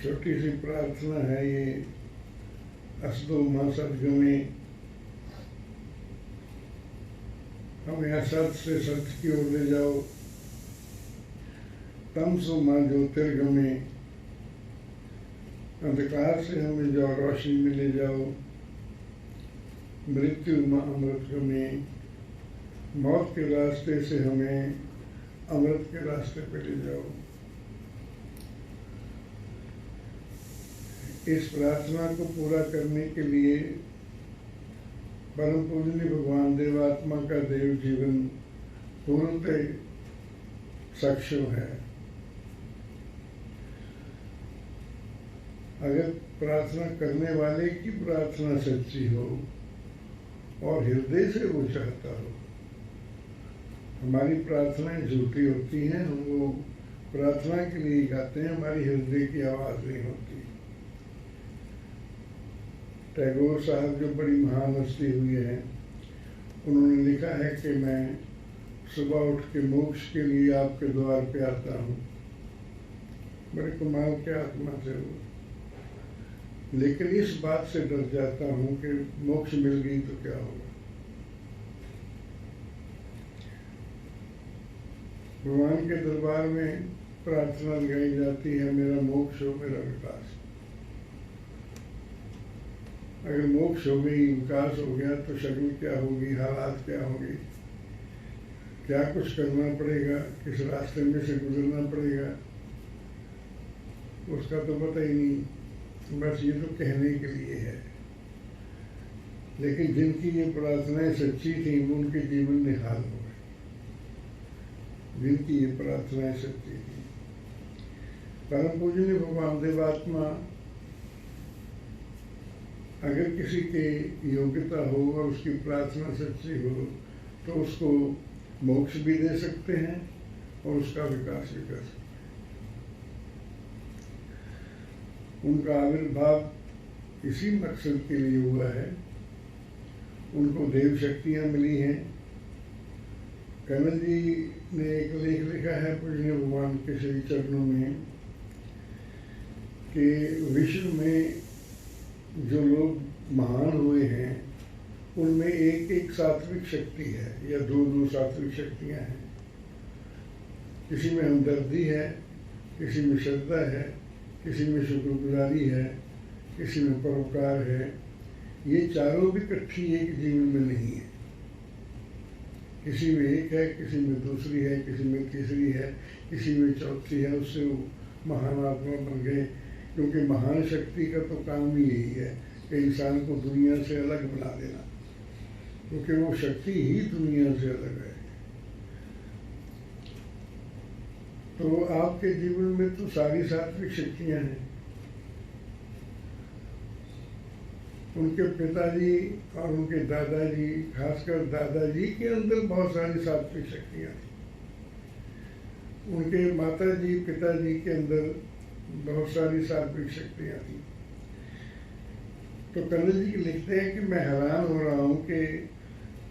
छोटी सी प्रार्थना है ये। असदो मां सदगमे, हमें असत से सत्य की ओर ले जाओ। तमसो मां ज्योतिर्गमे, अंधकार से हमें जो रोशनी में ले जाओ। मृत्यु मां अमृत गमे, मौत के रास्ते से हमें अमृत के रास्ते पे ले जाओ। इस प्रार्थना को पूरा करने के लिए परम पूजनीय भगवान देवात्मा का देव जीवन पूर्णतः सक्षम है। अगर प्रार्थना करने वाले की प्रार्थना सच्ची हो और हृदय से वो चाहता हो। हमारी प्रार्थनाएं झूठी होती हैं, हम वो प्रार्थना के लिए गाते हैं, हमारी हृदय की आवाज नहीं होती। टैगोर साहब जो बड़ी महान हस्ती हुई है, उन्होंने लिखा है कि मैं सुबह उठ के मोक्ष के लिए आपके द्वार पे आता हूँ। बड़े कमाल के आत्मा से वो, लेकिन इस बात से डर जाता हूँ कि मोक्ष मिल गई तो क्या होगा। भगवान के दरबार में प्रार्थना लगाई जाती है, मेरा मोक्ष हो, मेरा विकास। अगर मोक्ष हो गई, विकास हो गया तो शक्ल क्या होगी, हालात क्या होगी, क्या कुछ करना पड़ेगा, किस रास्ते में से गुजरना पड़ेगा, उसका तो पता ही नहीं। बस ये तो कहने के लिए है। लेकिन जिनकी ये प्रार्थनाएं सच्ची थी, उनके जीवन निहाल हो गए। जिनकी ये प्रार्थनाएं सच्ची थी, परम पूजनीय भगवान देवात्मा अगर किसी के योग्यता हो और उसकी प्रार्थना सच्ची हो तो उसको मोक्ष भी दे सकते हैं और उसका विकास भी कर सकते हैं। उनका आविर्भाव इसी मकसद के लिए हुआ है। उनको देव शक्तियाँ मिली हैं। कमल जी ने एक लेख लिखा है पूजनीय भगवान के श्री चरणों में कि विश्व में जो लोग महान हुए हैं उनमें एक एक सात्विक शक्ति है या दो दो सात्विक शक्तियां हैं। किसी में हमदर्दी है, किसी में श्रद्धा है, किसी में शुक्रगुजारी है, किसी में परोपकार है। ये चारों भी इकट्ठी एक जीवन में नहीं है। किसी में एक है, किसी में दूसरी है, किसी में तीसरी है, किसी में चौथी है। उससे वो महान आत्मा बन गए। क्योंकि महान शक्ति का तो काम ही यही है कि इंसान को दुनिया से अलग बना देना, क्योंकि वो शक्ति ही दुनिया से अलग है। तो आपके जीवन में तो सारी सात्विक शक्तियां हैं। उनके पिताजी और उनके दादाजी, खासकर दादाजी के अंदर बहुत सारी सात्विक शक्तियां थी। उनके माताजी पिताजी के अंदर बहुत सारी सात्विक शक्तियां थी। तो कन्हैया जी लिखते हैं कि मैं हैरान हो रहा हूँ कि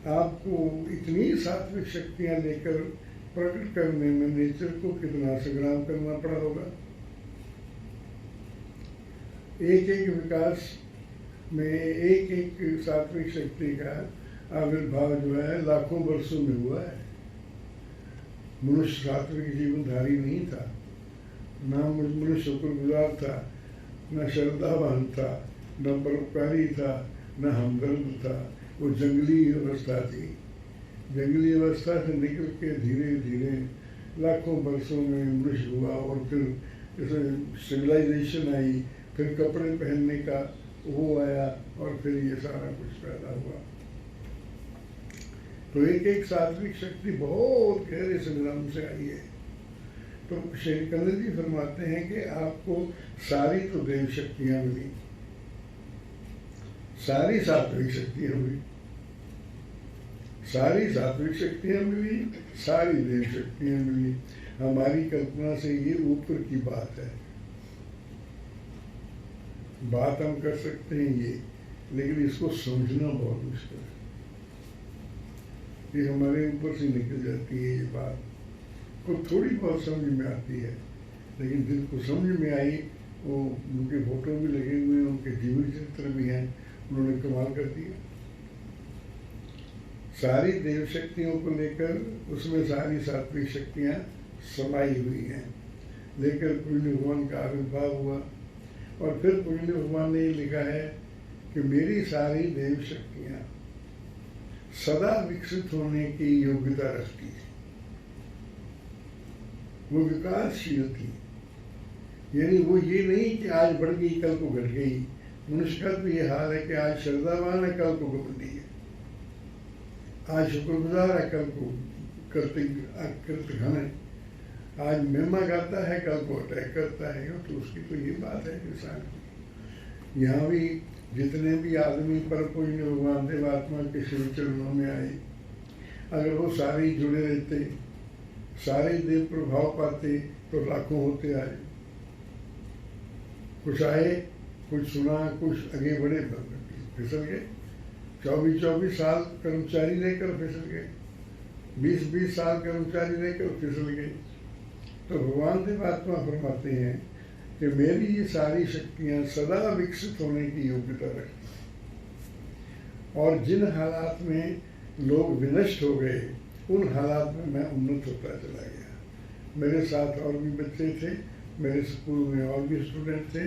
आपको इतनी सात्विक शक्तियां लेकर प्रकट करने में नेचर को कितना संग्राम करना पड़ा होगा। एक एक विकास में एक एक सात्विक शक्ति का आविर्भाव जो है लाखों वर्षों में हुआ है। मनुष्य सात्विक जीवनधारी नहीं था, ना मनुष्य शुक्रगुजार था, न श्रद्धावान था, न परोपकारी था, न हमदर्द था। वो जंगली अवस्था थी। जंगली अवस्था से निकल के धीरे धीरे लाखों वर्षों में मनुष्य हुआ और फिर जैसे सिविलाइजेशन आई, फिर कपड़े पहनने का वो आया और फिर ये सारा कुछ पैदा हुआ। तो एक एक सात्विक शक्ति बहुत गहरे संग्राम से आई है। तो श्री कन्हैया जी फरमाते हैं कि आपको सारी तो देव शक्तियां मिली, सारी सात्विक शक्तियां मिली, सारी सात्विक शक्तियां मिली, सारी देव शक्तियां मिली। हमारी कल्पना से ये ऊपर की बात है। बात हम कर सकते हैं ये, लेकिन इसको समझना बहुत मुश्किल है। ये हमारे ऊपर से निकल जाती है ये बात, को थोड़ी बहुत समझ में आती है, लेकिन दिल को समझ में आई वो उनके फोटो भी लगे हुए हैं, उनके जीवन चरित्र भी हैं, उन्होंने कमाल कर दिया। सारी देव शक्तियों को लेकर उसमें सारी सात्विक शक्तियाँ समाई हुई हैं। लेकर पूज्य भगवान का आविर्भाव हुआ और फिर पूज्य भगवान ने लिखा है कि मेरी सारी देव शक्तियाँ सदा विकसित होने की योग्यता रखती है, वो विकासशील थी। यानी वो ये नहीं कि आज बढ़ गई कल को घट गई। मनुष्य का तो ये हाल है कि आज श्रद्धावान है कल को घमंडी है, आज शुक्रगुजार है कल को कृतघ्न है, आज महिमा गाता है कल को अटैक करता है। तो उसकी तो ये बात है इंसान की। यहाँ भी जितने भी आदमी पर पूज्य भगवान देवात्मा के श्री चरणों में आए, अगर वो सारे जुड़े रहते, सारे देव प्रभाव पाते तो लाखों होते आए। कुछ आए, कुछ सुना, कुछ आगे बढ़े, फिसल गए। 24 साल कर्मचारी रहकर फिसल गए, 20 साल कर्मचारी रहकर फिसल गए। तो भगवान देवात्मा फरमाते हैं कि मेरी ये सारी शक्तियाँ सदा विकसित होने की योग्यता रखती हैं, और जिन हालात में लोग विनष्ट हो गए उन हालात में मैं उन्नत होता चला गया। मेरे साथ और भी बच्चे थे, मेरे स्कूल में और भी स्टूडेंट थे,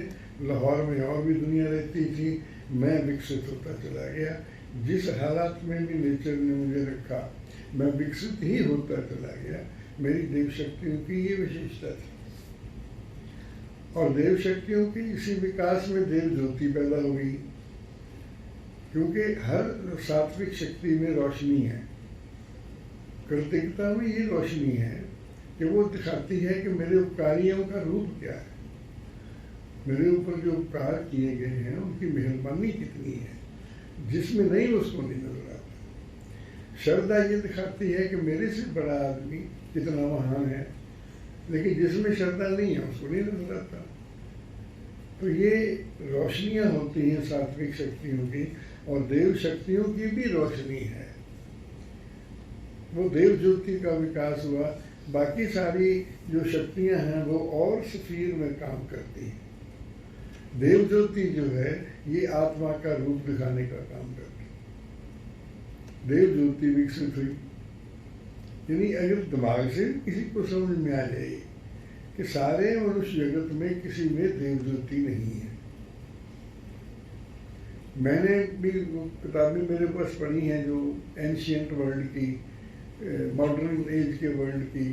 लाहौर में और भी दुनिया रहती थी, मैं विकसित होता चला गया। जिस हालात में भी नेचर ने मुझे रखा मैं विकसित ही होता चला गया। मेरी देव शक्तियों की ये विशेषता थी। और देव शक्तियों की इसी विकास में देव ज्योति पैदा हुई, क्योंकि हर सात्विक शक्ति में रोशनी है। कृतज्ञता में ये रोशनी है कि वो दिखाती है कि मेरे उपकारियों का रूप क्या है, मेरे ऊपर जो उपकार किए गए हैं उनकी मेहरबानी कितनी है, जिसमें नहीं उसको नहीं नजर आता। श्रद्धा ये दिखाती है कि मेरे से बड़ा आदमी कितना महान है, लेकिन जिसमें श्रद्धा नहीं है उसको नहीं नजर आता। तो ये रोशनियाँ होती हैं सात्विक शक्तियों की, और देव शक्तियों की भी रोशनी है। वो देव ज्योति का विकास हुआ। बाकी सारी जो शक्तियां हैं वो और सफीर में काम करती हैं। देव ज्योति जो है ये आत्मा का रूप दिखाने का काम करती है। देव ज्योति विकसित हुई, यानी अगर दिमाग से किसी को समझ में आ जाए कि सारे मनुष्य जगत में किसी में देव ज्योति नहीं है। मैंने भी किताबें मेरे पास पढ़ी हैं जो एंशियंट वर्ल्ड की, मॉडर्न एज के वर्ल्ड की,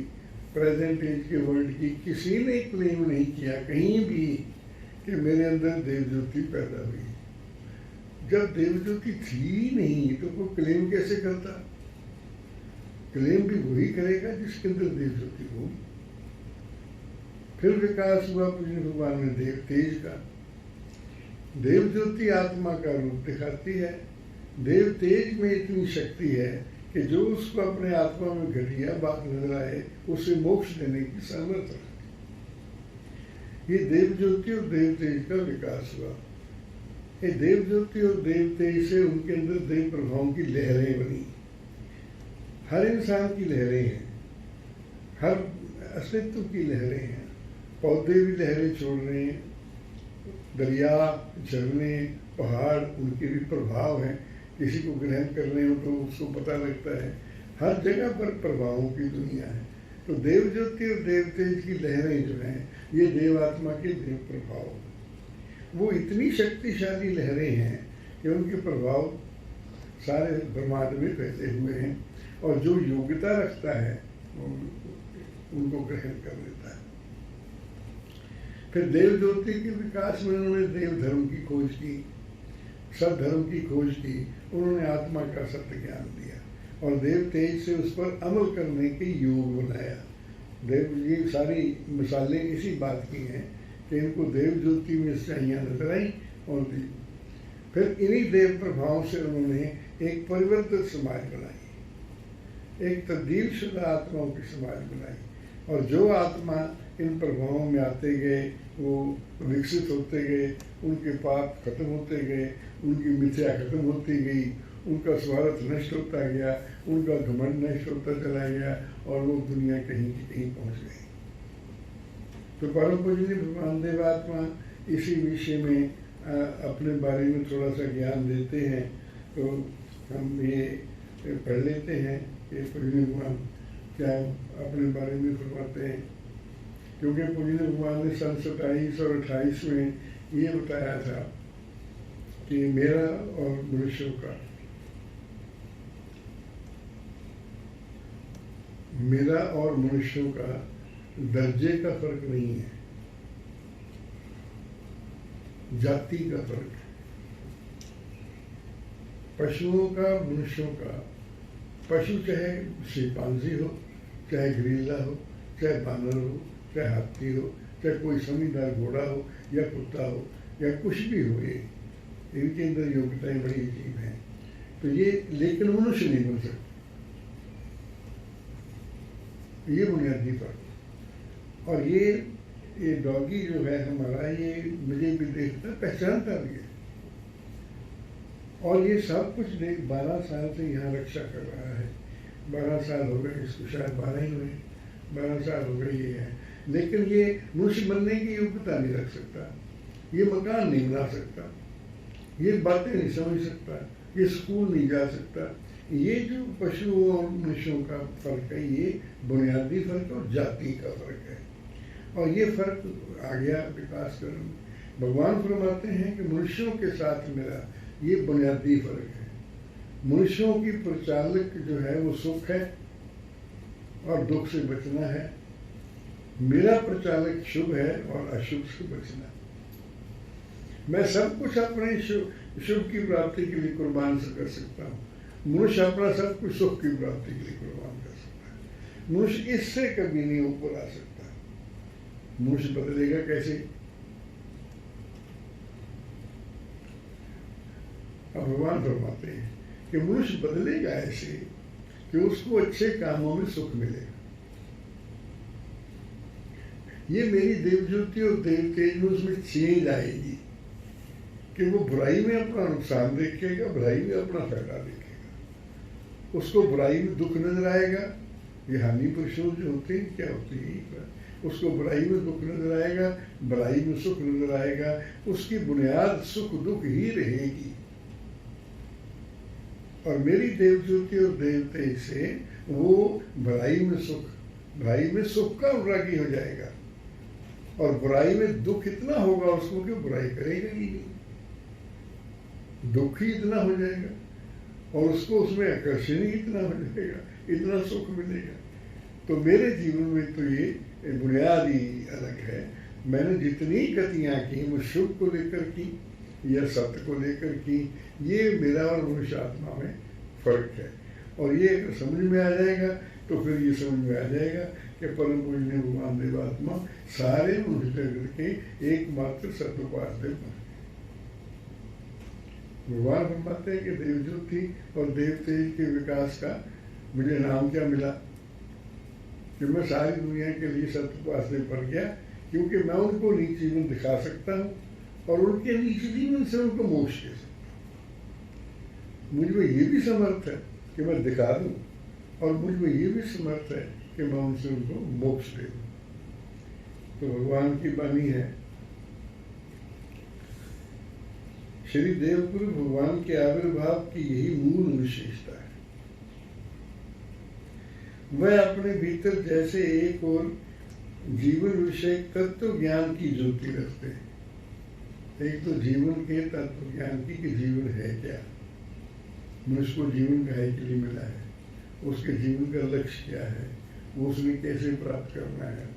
प्रेजेंट एज के वर्ल्ड की, किसी ने क्लेम नहीं किया कहीं भी कि मेरे अंदर देव ज्योति पैदा हुई। जब देव ज्योति थी नहीं तो वो क्लेम कैसे करता? क्लेम भी वही करेगा जिसके अंदर देव ज्योति हो। फिर विकास हुआ पूज्य भगवान में देव तेज का। देव ज्योति आत्मा का रूप दिखाती है। देव तेज में इतनी शक्ति है कि जो उसको अपने आत्मा में घटिया बात नजर आए उसे मोक्ष देने की सामर्थ्य रखती। ये देव ज्योति और देव तेज का विकास हुआ। ये देव ज्योति और देव तेज से उनके अंदर देव प्रभावों की लहरें बनी। हर इंसान की लहरें हैं, हर अस्तित्व की लहरें हैं। पौधे भी लहरें छोड़ रहे हैं, दरिया, झरने, पहाड़, उनके भी प्रभाव हैं। किसी को ग्रहण कर रहे हो तो उसको पता लगता है। हर जगह पर प्रभावों की दुनिया है। तो देव ज्योति और देव तेज की लहरें जो हैं ये देवात्मा के देव प्रभाव। वो इतनी शक्तिशाली लहरें हैं कि उनके प्रभाव सारे ब्रह्मांड में फैले हुए हैं, और जो योग्यता रखता है उनको ग्रहण कर लेता है। फिर देव ज्योति के विकास में उन्होंने देव धर्म की खोज की, सद्धर्म की खोज की। उन्होंने आत्मा का सत्य ज्ञान दिया और देव तेज से उस पर अमल करने के योग बनाया। देव ये सारी मिसालें इसी बात की हैं कि इनको देव ज्योति में सच्चाइयाँ नजर आई और दी। फिर इन्हीं देव प्रभावों से उन्होंने एक परिवर्तित समाज बनाई, एक तब्दील शुदा आत्माओं की समाज बनाई। और जो आत्मा इन प्रभावों में आते गए वो विकसित होते गए, उनके पाप खत्म होते गए, उनकी मिथ्या खत्म होती गई, उनका स्वार्थ नष्ट होता गया, उनका घमंड नष्ट होता चला गया, और वो दुनिया कहीं की कहीं पहुंच गई। तो परम पूजनीय भगवान देवात्मा इसी विषय में अपने बारे में थोड़ा सा ज्ञान देते हैं। तो हम ये पढ़ लेते हैं कि पूजनीय भगवान क्या अपने बारे में फरमाते हैं। क्योंकि पूजनीय भगवान ने सन 27 और 28 में ये बताया था कि मेरा और मनुष्यों का दर्जे का फर्क नहीं है, जाति का फर्क है। पशुओं का, मनुष्यों का, पशु चाहे शिंपांजी हो, चाहे ग्रिल्ला हो, चाहे बानर हो, चाहे हाथी हो, चाहे कोई समझदार घोड़ा हो या कुत्ता हो या कुछ भी हो, ये इनके अंदर योग्यताएं बड़ी अजीब हैं। तो ये लेकिन मनुष्य नहीं बन सकते, ये बुनियादी फर्क। और ये डॉगी जो है हमारा, ये मुझे भी देखता, पहचानता भी है, और ये सब कुछ देख 12 साल से यहाँ रक्षा कर रहा है। 12 साल हो गए इसको, शायद 12 ही हुए, 12 साल हो गए ये है। लेकिन ये मनुष्य बनने की योग्यता नहीं रख सकता, ये मकान नहीं बना सकता, ये बातें नहीं समझ सकता, ये स्कूल नहीं जा सकता। ये जो पशुओं और मनुष्यों का फर्क है, ये बुनियादी फर्क और जाति का फर्क है। और ये फर्क आ गया विकास कर्म। भगवान फरमाते हैं कि मनुष्यों के साथ मेरा ये बुनियादी फर्क है। मनुष्यों की प्रचालक जो है वो सुख है और दुख से बचना है, मेरा प्रचालक शुभ है और अशुभ से बचना। मैं सब कुछ अपने शुभ की प्राप्ति के लिए कुर्बान कर सकता हूँ। मनुष्य अपना सब कुछ सुख की प्राप्ति के लिए कुर्बान कर सकता है। मनुष्य इससे कभी नहीं ऊपर आ सकता। मनुष्य बदलेगा कैसे? अब भगवान फरमाते हैं कि मनुष्य बदलेगा ऐसे कि उसको अच्छे कामों में सुख मिलेगा। ये मेरी देवज्योति और देव तेज में उसमें चेंज आएगी कि वो बुराई में अपना नुकसान देखेगा, बुराई में अपना फायदा देखेगा। उसको बुराई में दुख नजर आएगा। ये हानि पुरुषों जो होते हैं, क्या होती है, उसको बुराई में दुख नजर आएगा, बुराई में सुख नजर आएगा। उसकी बुनियाद सुख दुख ही रहेगी। और मेरी देवज्योति और देवते से वो बुराई में सुख का अनुरागी हो जाएगा, और बुराई में दुख इतना होगा उसको कि बुराई करेगा ही नहीं, दुख ही इतना हो जाएगा, और उसको उसमें आकर्षण ही इतना हो जाएगा, इतना सुख मिलेगा। तो मेरे जीवन में तो ये बुनियाद ही अलग है। मैंने जितनी गतियाँ की वो शुभ को लेकर की या सत्य को लेकर की, ये मेरा और मनुष्य आत्मा में फर्क है। और ये अगर समझ में आ जाएगा तो फिर ये समझ में आ जाएगा कि परम पूजनीय भगवान देवात्मा सारे मनुष्य जगत के एकमात्र सत्योपास्य हैं। भगवान फरमाते हैं कि देवज्योति और देवतेज के विकास का मुझे नाम क्या मिला कि मैं सारी दुनिया के लिए सत्योपास्य बन गया, क्योंकि मैं उनको नीच जीवन दिखा सकता हूँ और उनके नीच जीवन से उनको मोक्ष दे सकता हूँ। मुझ में ये भी समर्थ है कि मैं दिखा दूँ, और मुझ में ये भी समर्थ है कि मैं उनसे उनको मोक्ष दे दूँ। तो भगवान की वाणी है, श्री देवपुर भगवान के आविर्भाव की यही मूल विशेषता है। वह अपने भीतर जैसे एक और जीवन विषय तत्व ज्ञान की ज्योति रखते हैं। एक तो जीवन के तत्व ज्ञान की कि जीवन है क्या, मनुष्य को जीवन काहे के लिए मिला है, उसके जीवन का लक्ष्य क्या है, वो उसमें कैसे प्राप्त करना है।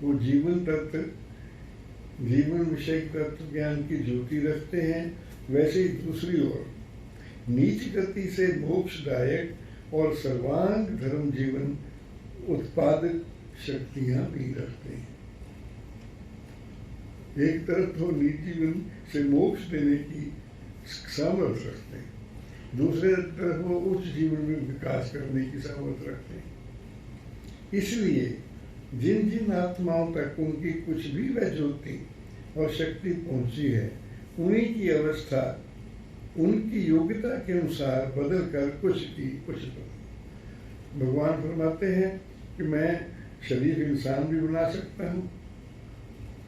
वो जीवन तत्व जीवन विषय तत्व ज्ञान की ज्योति रखते हैं। वैसे ही दूसरी ओर नीच गति से मोक्षदायक और सर्वांग धर्म जीवन उत्पादक शक्तियां भी रखते हैं। एक तरफ तो नीच जीवन से मोक्ष देने की सामर्थ्य रखते हैं, दूसरे तरफ वो उच्च जीवन में विकास करने की सामर्थ्य रखते हैं। इसलिए जिन जिन आत्माओं तक उनकी कुछ भी वह ज्योति और शक्ति पहुंची है, उन्हीं की अवस्था उनकी योग्यता के अनुसार बदल कर कुछ की कुछ बदल। भगवान फरमाते हैं कि मैं शरीफ इंसान भी बना सकता हूँ,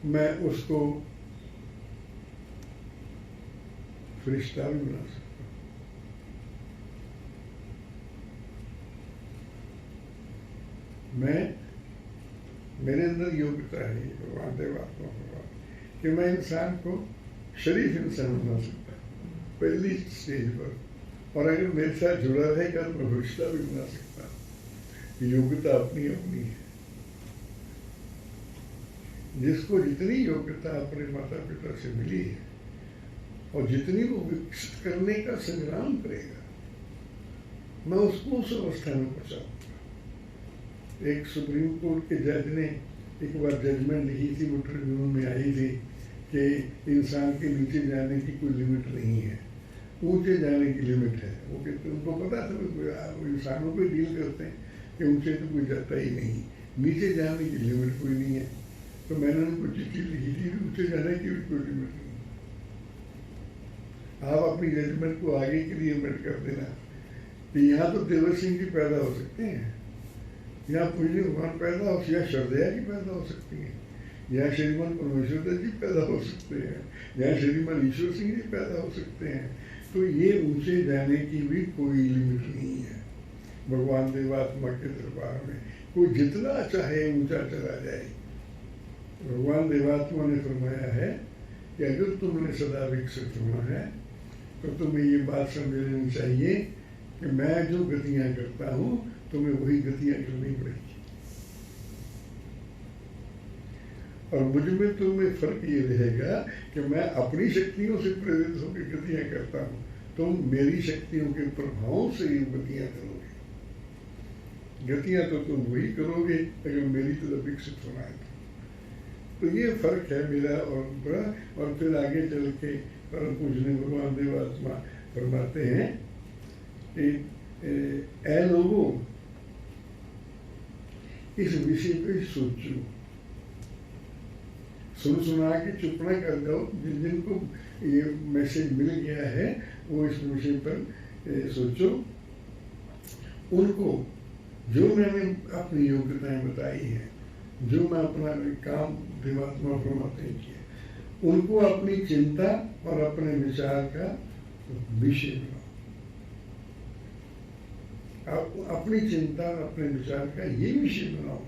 मैं उसको फरिश्ता भी बना सकता हूँ। मेरे अंदर योग्यता है भगवान देवात्मा भगवान कि मैं इंसान को शरीफ इंसान बना सकता हूँ पहली स्टेज पर, और अगर मेरे साथ जुड़ा रहेगा तो मैं फरिश्ता भी बना सकता हूँ। योग्यता अपनी अपनी है। जिसको जितनी योग्यता अपने माता पिता से मिली है और जितनी वो विकसित करने का संग्राम करेगा, मैं उसको उस अवस्था में पहुंचाऊंगा। एक सुप्रीम कोर्ट के जज ने एक बार जजमेंट लिखी थी, वो ट्रिब्यूनल में आई थी कि इंसान के नीचे जाने की कोई लिमिट नहीं है, ऊंचे जाने की लिमिट है। वो कहते उनको पता था वो इंसानों पे डील करते हैं कि ऊंचे तो कोई जाता ही नहीं, नीचे जाने की लिमिट कोई नहीं है। तो मैंने उनको चिट्ठी लिखी थी, ऊंचे जाने की भी कोई लिमिट नहीं। आप अपनी जजमेंट को आगे के लिए अमेंड कर देना कि यहाँ तो देवर सिंह जी पैदा हो सकते हैं, यहाँ पूजनीय भगवान पैदा हो, यहाँ श्रद्धया जी पैदा हो सकती हैं, यहाँ श्रीमान परमेश्वर दत्त जी पैदा हो सकते हैं, यहाँ श्रीमान ईश्वर सिंह जी पैदा हो सकते हैं। तो ये ऊंचे जाने की भी कोई लिमिट नहीं है भगवान देवात्मा के दरबार में। कोई जितना चाहे ऊंचा चला जाए। भगवान देवात्मा ने फरमाया है कि अगर तुमने सदा विकसित होना है तो तुम्हें ये बात समझ लेनी चाहिए कि मैं जो गतियां करता हूँ तुम्हें वही गतियां करनी पड़ेगी। और मुझ में तुम्हें फर्क ये रहेगा कि मैं अपनी शक्तियों से प्रेरित होकर गतियां करता हूँ, तुम मेरी शक्तियों के प्रभाव से ये गतियां करोगे। गतियां तो तुम वही करोगे अगर मेरी तरफ विकसित होना है। तो ये फर्क है मेरा और बड़ा। और फिर आगे चल के परम पूजनीय भगवान देवात्मा फरमाते हैं कि ऐ लोगों इस विषय पे सोचो, सुना के चुप न कर जाओ। जिनको ये मैसेज मिल गया है वो इस विषय पर सोचो। उनको जो मैंने अपनी योग्यताएं बताई हैं, जो मैं अपना काम देवात्मा फरमाते हैं किया, उनको अपनी चिंता और अपने विचार का विषय बनाओ। आप अपनी चिंता और अपने विचार का ये विषय बनाओ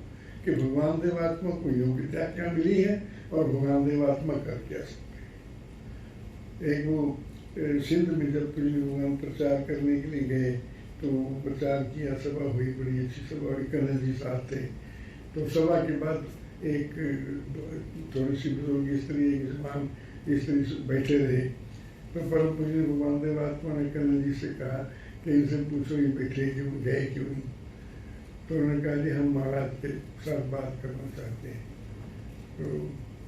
कि भगवान देवात्मा को योग्यता क्या मिली है और भगवान देवात्मा कर क्या सकते हैं। एक वो सिंध में जब भगवान प्रचार करने के लिए गए तो प्रचार किया, सभा हुई, बड़ी अच्छी सभा हुई, कन्हैया जी साथ थे। तो सभा के बाद एक थोड़ी सी बुजुर्ग स्त्री, एक जवान स्त्री बैठे रहे। तो परम पूज्य भगवान देवात्मा ने कन्हैया जी से कहा कि इनसे पूछो ये बैठे क्यों, गए क्यों नहीं। तो उन्होंने कहा जी हम महाराज के साथ बात करना चाहते हैं। तो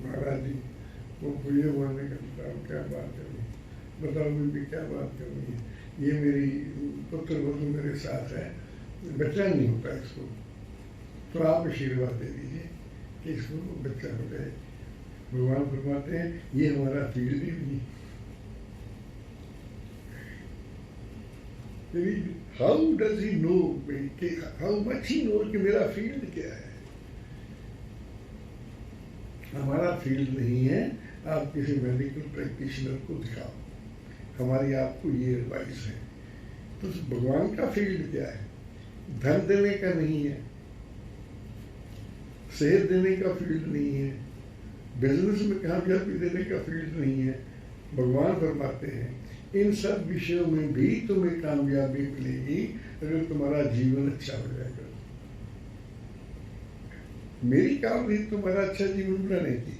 महाराज जी वो पूज्य भगवान ने कहा क्या बात करनी, बताओ बीबी क्या बात करनी है। ये मेरी पुत्र वधू मेरे साथ है, बच्चा नहीं होता इसको, तो आप आशीर्वाद दे दीजिए कि इसको बच्चा हो जाए। भगवान फरमाते हैं ये हमारा फील्ड ही नहीं। How does he know, how much he know कि मेरा फील्ड क्या है। हमारा फील्ड नहीं है। आप किसी मेडिकल प्रैक्टिशनर को दिखाओ, हमारी आपको ये एडवाइस है। तो भगवान का फील्ड क्या है? धन देने का नहीं है, सेहत देने का फील्ड नहीं है, बिजनेस में कामयाबी देने का फील्ड नहीं है। भगवान फरमाते हैं इन सब विषयों में भी तुम्हें कामयाबी मिलेगी अगर तुम्हारा जीवन अच्छा हो जाएगा। मेरी काम ही तुम्हारा अच्छा जीवन बनाने की,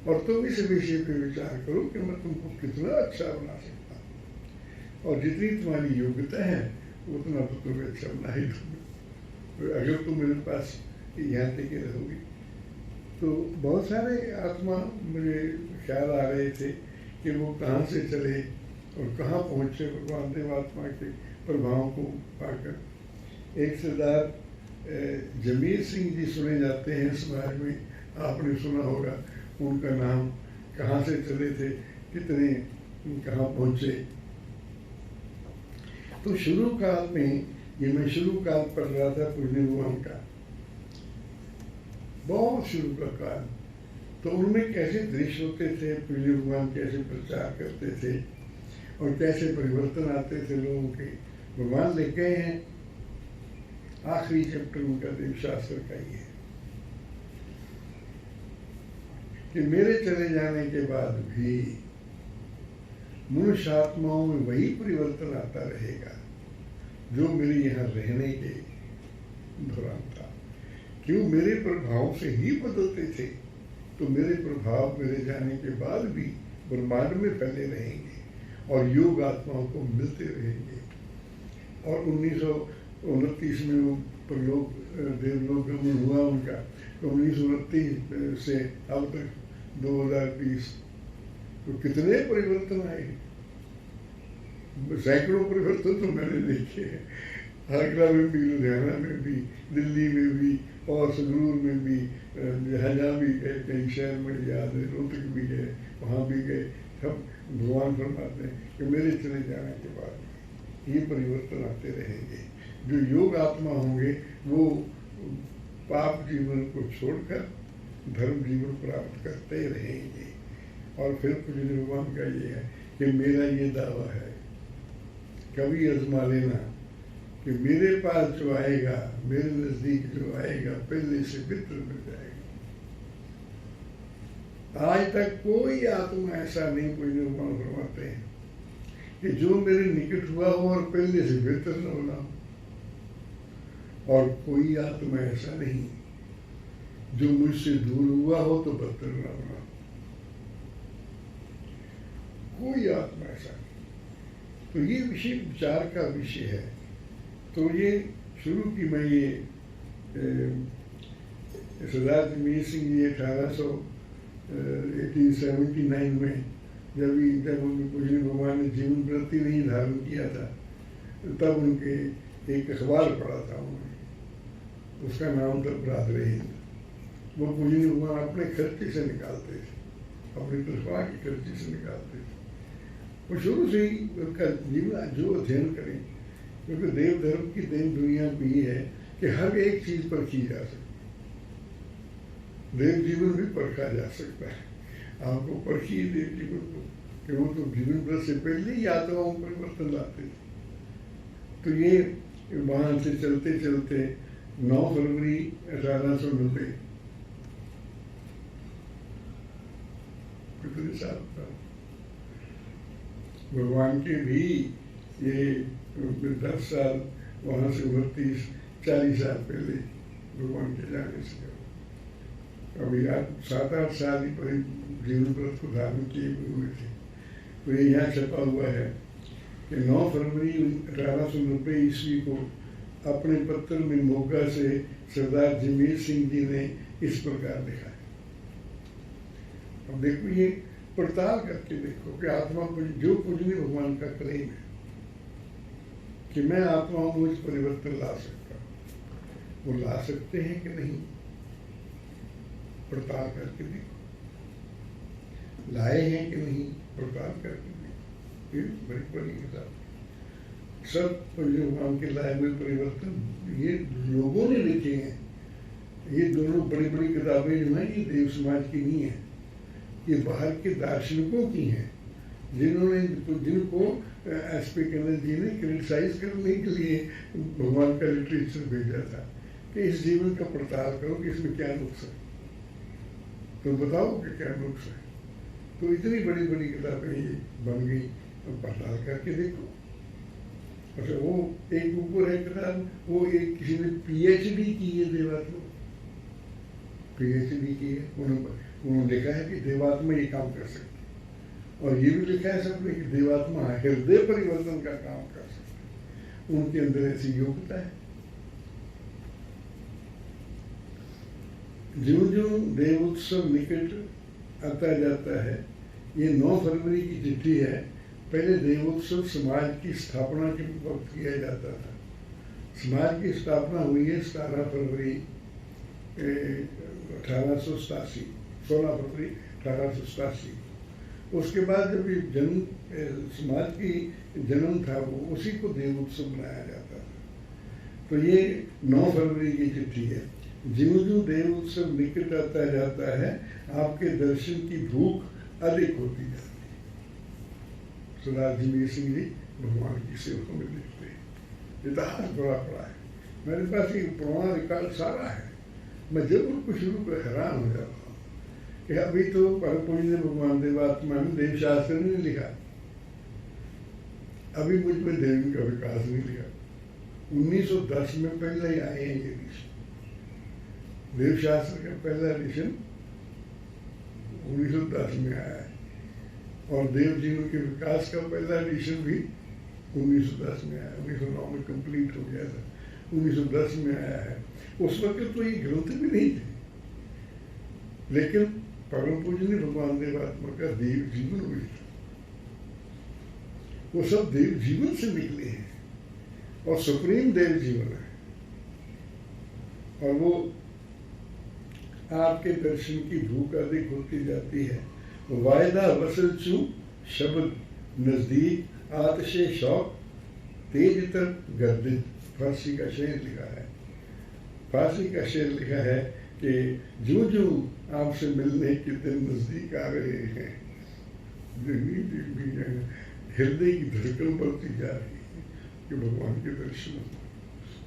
और तुम इस विषय पे विचार करो कि मैं तुमको कितना अच्छा बना सकता हूँ, और जितनी तुम्हारी योग्यता है उतना तो तुम्हें अच्छा बना ही दूंगा अगर तुम मेरे पास यहाँ टिके रहोगी। तो बहुत सारे आत्मा मुझे ख्याल आ रहे थे कि वो कहाँ से चले और कहाँ पहुँचे भगवान देवात्मा के प्रभाव को पाकर। एक सरदार जमीर सिंह जी सुने जाते हैं समाज में, आपने सुना होगा उनका नाम। कहाँ से चले थे, कितने कहाँ पहुँचे। तो शुरू काल में, ये मैं शुरू काल पढ़ रहा था पूजनीय भगवान का, बहुत शुरू का काल, तो उनमें कैसे दृश्य होते थे, पूज्य भगवान कैसे प्रचार करते थे और कैसे परिवर्तन आते थे लोगों के। भगवान लिख गए हैं, आखिरी चैप्टर उनका देवशास्त्र का ही है कि मेरे चले जाने के बाद भी मनुष्य आत्माओं में वही परिवर्तन आता रहेगा जो मेरे यहाँ रहने के दौरान था। क्यों? मेरे प्रभाव से ही बदलते थे, तो मेरे प्रभाव मेरे जाने के बाद भी ब्रह्मांड में फैले रहेंगे और योग आत्माओं को मिलते रहेंगे। और 1929 में वो प्रलोक देवलोक गमन हुआ उनका, तो 1929 से अब तक 2020 तो कितने परिवर्तन आए, सैकड़ों परिवर्तन तो मैंने देखे हैं। आगरा में भी, लुधियाना में भी, दिल्ली में भी और संगरूर में भी, जहाँ भी गए, कई शहर में याद है, रोहतक भी गए, वहाँ भी गए। सब भगवान फरमाते हैं कि मेरे चले जाने के बाद ये परिवर्तन आते रहेंगे। जो योग आत्मा होंगे वो पाप जीवन को छोड़कर धर्म जीवन प्राप्त करते रहेंगे। और फिर पूज्य भगवान का ये है कि मेरा ये दावा है, कभी आजमा लेना कि मेरे पास जो आएगा, मेरे नजदीक जो आएगा, पहले से मित्र मिल जाएगा। आज तक कोई आत्मा ऐसा नहीं, पूज्य भगवान फरमाते हैं, कि जो मेरे निकट हुआ हो और पहले से बेहतर न होना। और कोई आत्मा ऐसा नहीं जो मुझसे दूर हुआ हो तो बदतर न होना। कोई आत्मा ऐसा नहीं। तो ये विषय विचार का विषय है। तो ये शुरू की मैं ये सरदार जमीर सिंह जी 1879 में जब उनके पूज्य भगवान ने जीवन वृत्ति नहीं धारण किया था, तब उनके एक अखबार पढ़ा था उन्होंने, उसका नाम था बरादरे हिंद। वो पूज्य भगवान अपने खर्चे से निकालते थे, अपनी तनख्वाह के खर्चे से निकालते थे। वो शुरू से ही उनका जीवन जो अध्ययन करें, क्योंकि देव धर्म की देव दुनिया भी है कि हर एक चीज परखी जा सकती, देव जीवन भी परखा जा सकता है। आपको परखिए देव जीवन को, कि वो तो जीवन व्रत से पहले ही आत्माओं में परिवर्तन लाते थे। तो ये वहां से चलते चलते 9 फरवरी 1890, कितने साल था, भगवान के भी ये 10 साल वहां से 39-40 साल पहले भगवान के जाने से अभी 7-8 साल ही पर जीवन व्रत को धारण किए हुए थे। तो ये यहाँ छपा हुआ है कि 9 फरवरी 1890 ईस्वी को अपने पत्र में मोगा से सरदार जमीर सिंह जी ने इस प्रकार लिखा है। अब देखो, ये पड़ताल करके देखो कि आत्मा जो पूजनीय भगवान का क्लेम है कि मैं आत्माओं में परिवर्तन ला सकता हूँ, वो ला सकते हैं कि नहीं, पड़ताल करके देखो। लाए हैं कि नहीं, पड़ताल करके देखो। ये बड़ी बड़ी किताब, सब भगवान के लाए हुए परिवर्तन ये लोगों ने लिखे हैं। ये दोनों बड़ी बड़ी किताबें जो हैं, ये देव समाज की नहीं है, ये बाहर के दार्शनिकों की हैं, जिनको SP कन्नर जी ने क्रिटिसाइज करने के लिए भगवान का लिटरेचर भेजा था कि इस जीवन का पड़ताल करो कि इसमें क्या नुक्स है, तो बताओ कि क्या नुक्स है। तो इतनी बड़ी बड़ी किताबें ये बन गई, पड़ताल करके देखो। अच्छा, वो एक ऊपर है किताब, वो एक किसी ने PhD की है, देवात्मा PhD की है, उन्होंने लिखा है कि देवात्मा ये काम कर सकती है। और ये भी लिखा है सबने कि देवात्मा हृदय परिवर्तन का काम कर सकते, उनके अंदर ऐसी योग्यता है। जो जो देव उत्सव निकट आता जाता है, ये 9 फरवरी की चिट्ठी है। पहले देवोत्सव समाज की स्थापना के वक्त किया जाता था। समाज की स्थापना हुई है 17 फरवरी 1887, 16 फरवरी 1887। उसके बाद जब ये जन्म समाज की जन्म था, वो उसी को देव उत्सव मनाया जाता था। तो ये 9 फरवरी की चिट्ठी है। ज्यों ज्यों देव उत्सव निकट आता जाता है, आपके दर्शन की भूख अधिक होती जाती है। सरदार जमीर सिंह जी भगवान की सेवा में देखते हैं। इतिहास बड़ा बड़ा है, मेरे पास एक पुराना रिकॉर्ड सारा है। मैं जरूर कुछ शुरू पर हैरान हो जाता हूँ कि अभी तो परम पूज्य भगवान देवात्मा ने देव शास्त्र नहीं लिखा, अभी मुझ में देवी का विकास नहीं लिखा। 1910 में पहले ही आए हैं ये एडिशन, देव शास्त्र का पहला एडिशन 1910 में आया है, और देव जीवन के विकास का पहला एडिशन भी 1910 में आया। 1909 में कंप्लीट हो गया था, 1910 में आया है। उस वक्त तो ये ग्रंथ भी नहीं थे, लेकिन परम पूजनीय भगवान देवात्मा का देव जीवन भी था। वो सब देव जीवन से निकले हैं और सुप्रीम देव जीवन है। और वो आपके दर्शन की भूख अधिक होती जाती है। वायदा वसल चू शब्द नजदीक आतशे शौक तेज तक गर्दित। फारसी का शेर लिखा है, फारसी का शेर लिखा है कि जो जो आपसे मिलने के दिन नजदीक आ रहे हैं, हृदय की धड़कन बढ़ती जा रही है कि भगवान के दर्शन।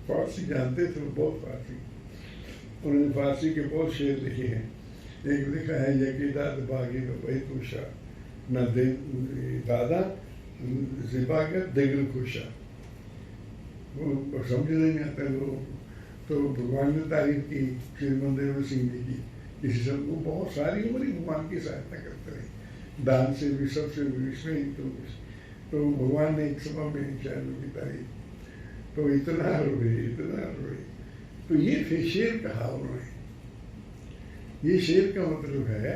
फारसी जानते थे वो, बहुत फारसी, उन्होंने फारसी के बहुत शेर लिखे हैं। एक लिखा है यकीदाद बागी में वही तुषा न दे दादा जिबागत दिग्र खुशा। वो समझ नहीं आता लोगों को, तो भगवान ने तारीफ की श्री मंदेव सिंह जी की, किसी सब को बहुत सारी उम्र भगवान की सहायता करते रहे, दान से भी सबसे भी इसमें। तो भगवान ने एक सभा में शायद उनकी तारीफ, तो इतना रोए। तो ये शेर कहा उन्होंने। ये शेर का मतलब है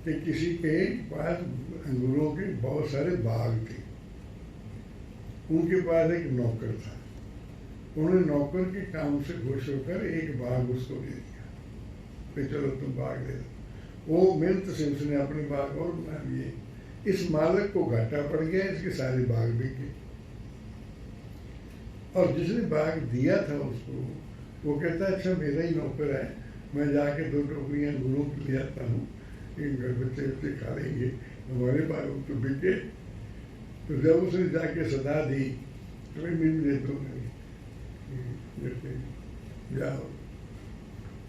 कि किसी के पास अंगूरों के बहुत सारे बाग थे, उनके पास एक नौकर था, उन्होंने नौकर के काम से खुश होकर एक बाग उसको दे दिया कि चलो तुम बाग ले लो। वो मेहनत से उसने अपने बाग और बना लिए। इस मालिक को घाटा पड़ गया, इसके सारे बाग बिक गए। और जिसने बाग दिया था उसको, वो कहता अच्छा मेरा ही नौकर है, मैं जाके 2 टोकरियाँ अंगूरों की ले आता हूँ, घर बच्चे खा लेंगे, हमारे बाग तो बिक गए। तो जब उसने जाके सदा दी तो मैं मिल दे दूँगा, जाओ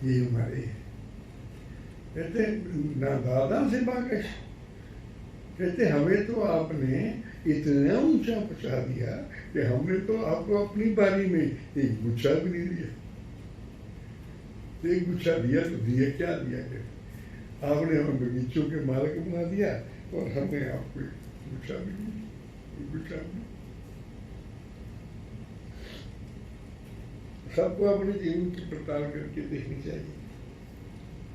ये हमारे है। कहते ना दादा से बागश, कहते हमें तो आपने इतना ऊंचा पहुंचा दिया कि हमने तो आपको अपनी बारी में एक गुच्छा भी नहीं दिया। एक गुच्छा दिया तो दिया क्या दिया, कहते आपने हमें बगीचों के मालिक बना दिया और हमने आपको गुच्छा भी नहीं, गुच्छा भी। सबको अपने जीवन की पड़ताल करके देखनी चाहिए।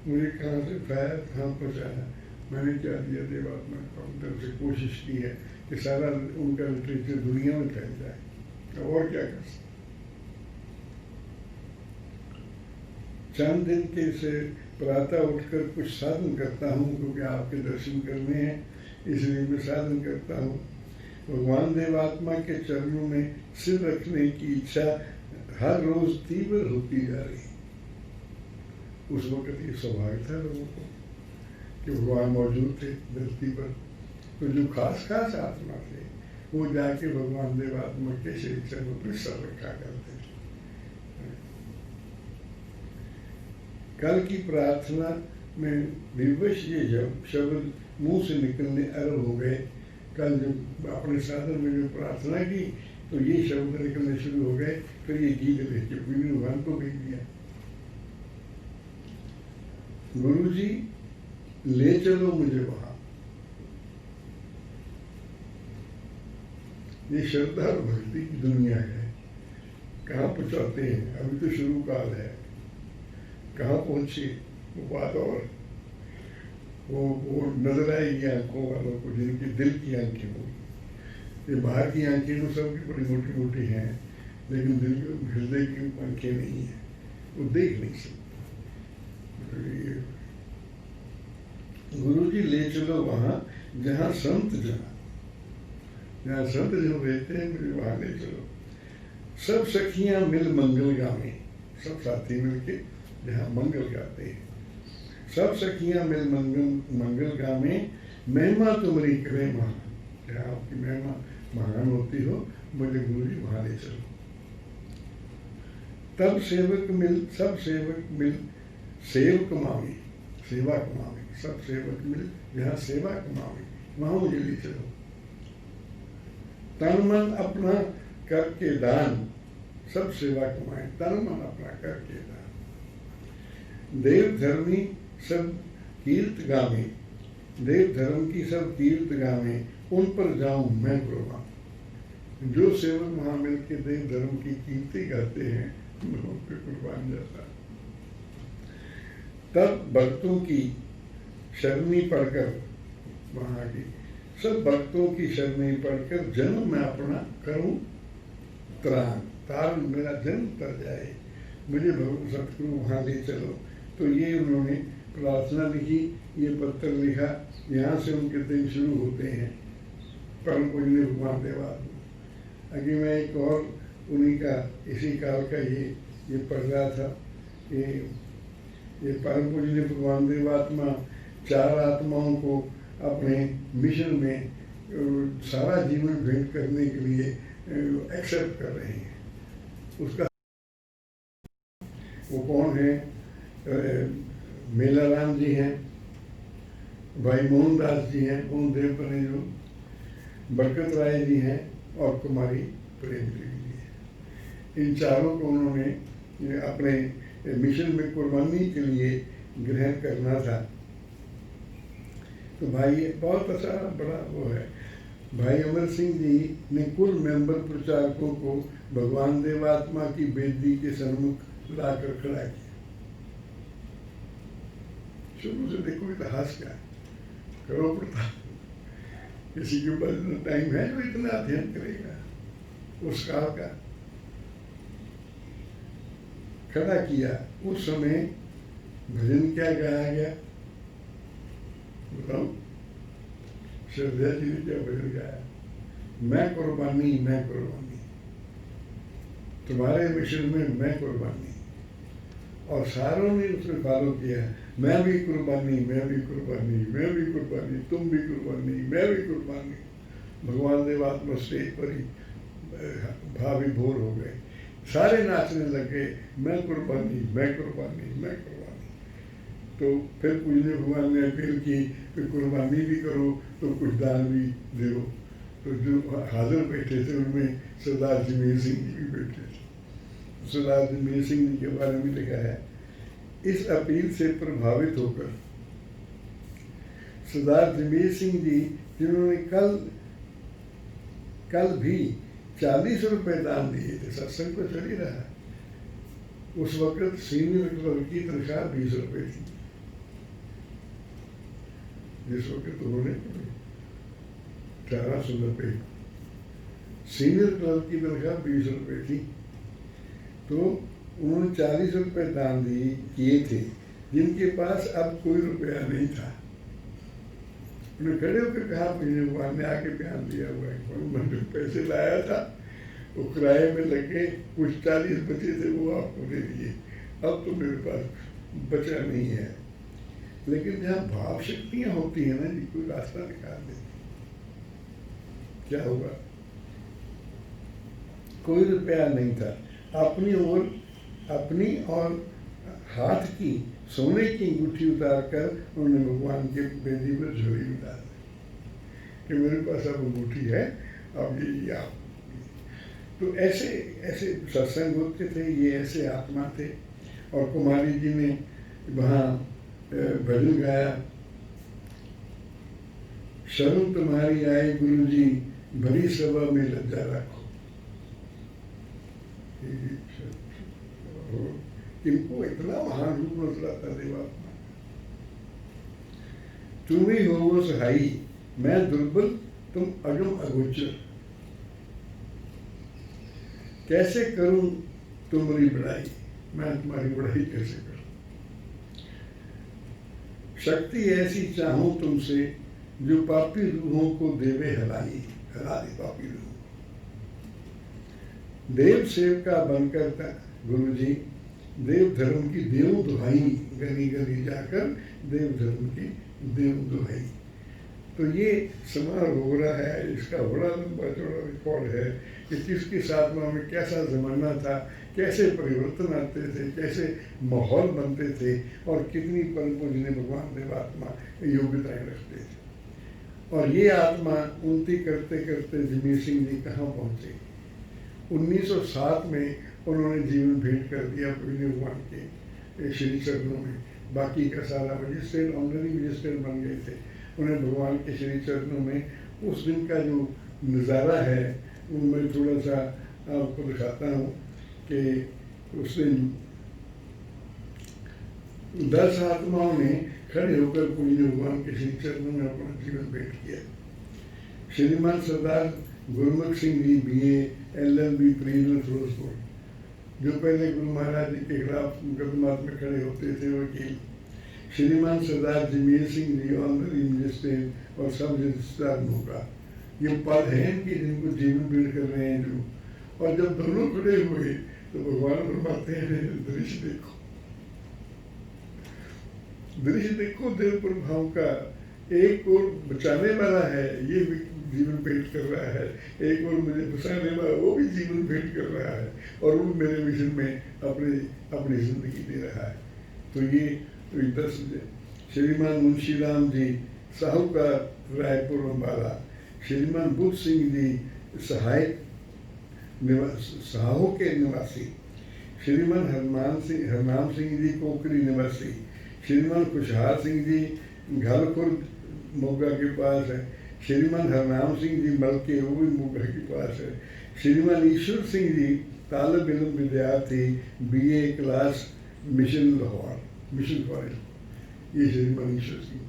मुझे कहाँ से उठाया, कहाँ पहुँचाया, मैंने क्या दिया। देवात्मा काउंटर से कोशिश की है कि सारा उनका लिटरेचर दुनिया में फैल जाए, तो और क्या कर सकते। चंद दिन के से प्रातः उठकर कुछ साधन करता हूँ, क्योंकि आपके दर्शन करने हैं, इसलिए मैं साधन करता हूँ। भगवान देवात्मा के चरणों में सिर रखने की इच्छा हर रोज तीव्र होती जा रही। उस वक्त ये सौभाग्य था लोगों को कि भगवान मौजूद थे धरती पर। तो जो खास खास आत्मा थे वो जाके भगवान देवात्मा के श्री चरणों पर सर रखा करते थे। कल की प्रार्थना में विवश ये जब शब्द मुंह से निकलने आरंभ हो गए, कल जब अपने साधन में जो प्रार्थना की तो ये शब्द निकलने शुरू हो गए। फिर ये गीत लेके भगवान को भेज दिया, गुरुजी ले चलो मुझे वहां। ये श्रद्धा और भक्ति की दुनिया है, कहाँ पहुंचाते हैं, अभी तो शुरू काल है, कहाँ पहुंचे वो बात। और वो नजर आएगी आंखों वालों को जिनकी दिल की आंखें होगी। ये बाहर की आंखें तो सबकी बड़ी मोटी मोटी हैं, लेकिन दिल हृदय की आंखें नहीं है, वो देख नहीं सकते। गुरु जी ले चलो वहां जहाँ संत जहाँ संत जो रहते हैं, मुझे वहां ले चलो। सब सखियां मिल मंगल गावे, सब साथी मिलके जहाँ मंगल गाते हैं। सब सखियां मिल मंगल गावे, महिमा तुम्हारी करे महान। जहाँ आपकी महिमा महान होती हो, मुझे गुरु जी वहाँ ले चलो। तब सेवक मिल, सब सेवक मिल सेव कमावे, सेवा कमावे। सब सेवक मिल जहाँ सेवा कमावे, वहाँ मुझे ले चलो। तन मन अपना करके दान, सब सेवा कमाए। तन मन अपना करके दान। देव धर्मी सब कीर्त गावे, देव धर्म की सब कीर्त गावे, उन पर जाऊं मैं कुर्बान। जो सेवक वहां मिलकर देव धर्म की कीर्ति गाते हैं, मैं उन पर कुर्बान जाता। तब भक्तों की शरणी पढ़कर, वहां की सब भक्तों की शरणी पढ़कर, जन्म मैं अपना करूं त्राण। तारण मेरा जन्म तर जाए, मुझे भगवान सतगुरु वहाँ ले चलो। तो ये उन्होंने प्रार्थना लिखी, ये पत्र लिखा। यहाँ से उनके दिन शुरू होते हैं परम पूजनीय भगवान देवात्मा। अभी मैं एक और उन्हीं का इसी काल का ये पढ़ रहा था। ये परम पूजनीय भगवान देवात्मा 4 आत्माओं को अपने मिशन में सारा जीवन भेंट करने के लिए एक्सेप्ट कर रहे हैं। उसका वो कौन है? मेलाराम जी हैं, भाई मोहनदास जी हैं, ओम देव कनेजो, बरकत राय जी हैं और कुमारी प्रेम देवी जी हैं। इन चारों को उन्होंने अपने मिशन में कुर्बानी के लिए ग्रहण करना था। तो भाई बहुत अच्छा बड़ा वो है। भाई अमर सिंह जी ने कुल मेंबर प्रचारकों को भगवान देवात्मा की बेदी के सन्मुख लाकर खड़ा किया। शुरू से देखो इतिहास क्या है, करो प्रताप। किसी के पास इतना टाइम है जो इतना अध्ययन करेगा उस काल का। खड़ा किया। उस समय भजन क्या गाया गया बताओ? श्रद्धा जी ने क्या भजन गाया? मैं कुर्बानी, मैं कुर्बानी, तुम्हारे मिशन में मैं कुर्बानी। और सारों ने उसमें फॉलो किया। मैं भी कुर्बानी, मैं भी कुर्बानी, मैं भी कुर्बानी, तुम भी कुर्बानी, मैं भी कुर्बानी। भगवान देवात्मा स्टेज पर ही भाव विभोर हो गए। सारे नाचने लगे, मैं कुर्बानी, मैं कुर्बानी, मैं कुर्बानी। तो फिर पूजनीय भगवान ने अपील की कि कुर्बानी भी करो तो कुछ दान भी दो। तो जो हाजिर बैठे थे उनमें सरदार जमीर सिंह जी भी बैठे थे। सरदार जमीर सिंह जी के बारे में लिखा है, इस अपील से प्रभावित होकर सरदार जमीर सिंह जी, जिन्होंने कल भी 40 रुपए दान दिए थे, सत्संग तो चल ही रहा। उस वक्त सीनियर क्लर्क की तनख्वाह 20 रुपए थी। जिस वक्त उन्होंने 1800 रुपए, सीनियर क्लर्क की तनख्वाह 20 रुपए थी। तो उन्होंने 40 रुपए दान किए थे, जिनके पास अब कोई रुपया नहीं था। उन्हें खड़े होकर कहा, भगवान ने आके बयान दिया हुआ है, मैं जो पैसे लाया था वो किराए में लगे, कुछ 40 बचे थे वो आपको दे दिए, अब तो मेरे पास बचा नहीं है। लेकिन जहाँ भाव शक्तियाँ होती है ना जी, कोई रास्ता निकाल देती। क्या हुआ? कोई रुपया नहीं था। अपनी और हाथ की सोने की अंगूठी उतार कर उन्होंने भगवान के बेदी पर झोली में डाल दी कि मेरे पास अब अंगूठी है, अब ये आप। तो ऐसे ऐसे सत्संग होते थे, ये ऐसे आत्मा थे। और कुमारी जी ने वहाँ भजन गाया, शरण तुम्हारी आए गुरु जी, भरी सभा में लज्जा रखो। इनको इतना महान रूप नजर आता देवात्मा। तुम ही हो वो सहाई, मैं दुर्बल तुम अगम अगोचर। कैसे करूं तुम्हारी बड़ाई, मैं तुम्हारी बड़ाई कैसे करूं? शक्ति ऐसी चाहूं तुमसे, जो पापी रूहों को देवे हलाई, हला दे पापी रूहों। देव सेवका बनकर गुरु जी देव धर्म की देव दुहाई, गली गली जाकर देव धर्म की देव दुहाई। तो ये समारोह हो रहा है, इसका बड़ा लंबा चौड़ा रिकॉर्ड है कि किसकी साधना में कैसा ज़माना था, कैसे परिवर्तन आते थे, कैसे माहौल बनते थे और कितनी परम पूजनीय भगवान देवात्मा योग्यताएं रखते थे। और ये आत्मा उन्नति करते करते जमीर सिंह जी कहाँ पहुँचे। 1907 में उन्होंने जीवन भेंट कर दिया पूजनीय भगवान के श्री चरणों में। बाकी का सारा मजिस्ट्रेट, ऑनररी मजिस्ट्रेट बन गए थे। उन्हें भगवान के श्री चरणों में उस दिन का जो नज़ारा है उनमें थोड़ा सा आपको दिखाता हूँ कि उस दिन 10 आत्माओं ने खड़े होकर पूजनीय भगवान के श्री चरणों में अपना जीवन भेंट किया। श्रीमान सरदार गुरमुख Singh ji BA LLB prisoner Firozpur, जो पहले गुरु महाराज जी के खिलाफ मुकदमात में खड़े होते थे वकील। श्रीमान सरदार जमीर सिंह जी ऑनररी मजिस्ट्रेट और सब रजिस्ट्रार मौका, ये पद हैं कि जिनको जीवन भेंट कर रहे हैं जो। और जब दोनों खड़े हुए तो भगवान फरमाते हैं दृश्य देखो, दृश्य देखो देव प्रभाव का। एक और बचाने वाला है, ये भी जीवन भेंट कर रहा है, एक और मुझे बचाने वाला वो भी जीवन भेंट कर रहा है और वो मेरे मिशन में अपनी जिंदगी दे रहा है। तो ये 10 श्रीमान मुंशी राम जी साहूकार रायपुर अम्बाला, श्रीमान बुद्ध सिंह जी सहायक साहो के निवासी, श्रीमान हरनाम सिंह जी कोकरी निवासी, श्रीमान खुशहाल सिंह जी घालखुर्द मोगा के पास है, श्रीमान हरनाम सिंह जी मलके वो भी मोगा के पास है, श्रीमान ईश्वर सिंह जी तालब इल्म विद्यार्थी BA class mission Lahore, mission college, ये श्रीमान ईश्वर सिंह।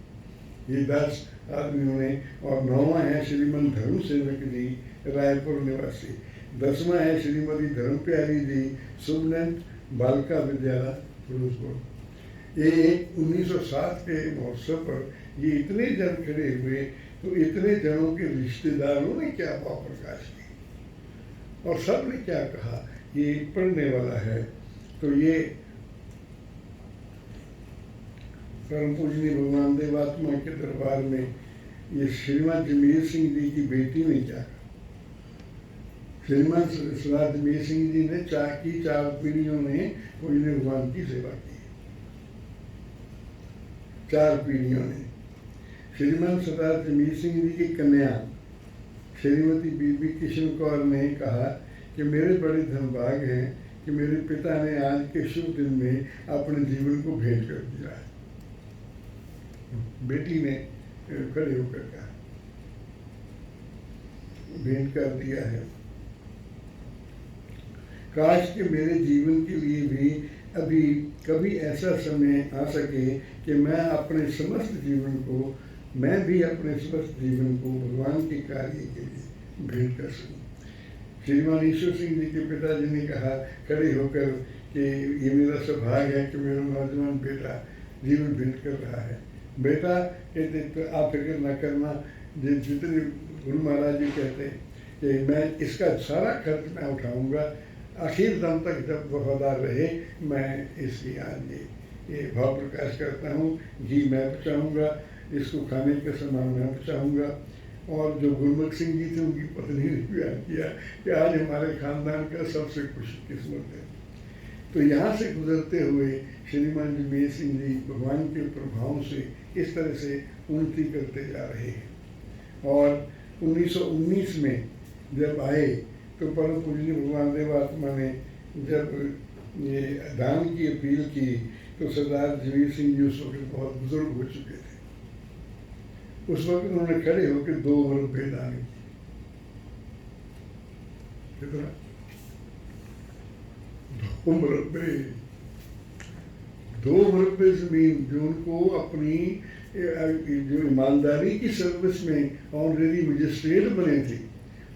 ये 10 आदमियों ने। और 9वां है श्रीमान धर्म सेवक जी रायपुर निवासी, 10वां है श्रीमती धर्म प्यारी जी सुबनंत बालिका विद्यालय फिरोजपुर। ये 1907 के महोत्सव पर ये इतने जन खड़े हुए, तो इतने जनों के रिश्तेदारों ने क्या भाव प्रकाश की और सब ने क्या कहा, ये पढ़ने वाला है। तो ये परम पूजनीय भगवान देवात्मा के दरबार में ये श्रीमान जमीर सिंह जी की बेटी ने क्या कहा। श्रीमान सरदार जमीर सिंह जी ने 4 पीढ़ियों ने पूजनीय भगवान की सेवा की, 4 पीढ़ियों ने। श्रीमान सरदार जमीर सिंह जी की कन्या श्रीमती बीबी किशन कौर ने कहा कि मेरे बड़े धनभाग हैं कि मेरे पिता ने आज के शुभ दिन में अपने जीवन को भेंट कर दिया है। बेटी ने खड़े होकर कहा, भेंट कर दिया है। काश कि मेरे जीवन के लिए भी अभी कभी ऐसा समय आ सके कि मैं भी अपने समस्त जीवन को भगवान के कार्य के लिए भेंट कर सकूं। श्रीमान ईश्वर सिंह जी के पिताजी ने कहा खड़े होकर कि ये मेरा सौभाग्य है कि मेरा नौजवान बेटा जीवन भेंट कर रहा है। बेटा कहते तो आप फिक्र न करना, जितने गुरु महाराज जी कहते कि मैं इसका सारा खर्च मैं उठाऊंगा, आखिर दम तक जब वफादार रहे मैं इसकी आज ये भाव प्रकाश करता हूँ। घी मैं बचाऊँगा, इसको खाने का सामान मैं बचाऊँगा। और जो गुरमुख सिंह जी थे उनकी पत्नी ने बयान किया कि आज हमारे खानदान का सबसे खुशकिस्मत है। तो यहाँ से गुजरते हुए श्रीमान जमीर सिंह जी भगवान के प्रभाव से इस तरह से उन्नति करते जा रहे हैं। और 1919 में जब आए तो परम पूजनीय भगवान देवात्मा ने जब ये दान की अपील की तो सरदार जमीर सिंह जी उस वक्त बहुत बुजुर्ग हो चुके थे। उस वक्त उन्होंने खड़े होकर 2 मुरब्बे दान कितना 2 मुरब्बे जमीन जो उनको अपनी जो ईमानदारी की सर्विस में ऑनरेरी मजिस्ट्रेट बने थे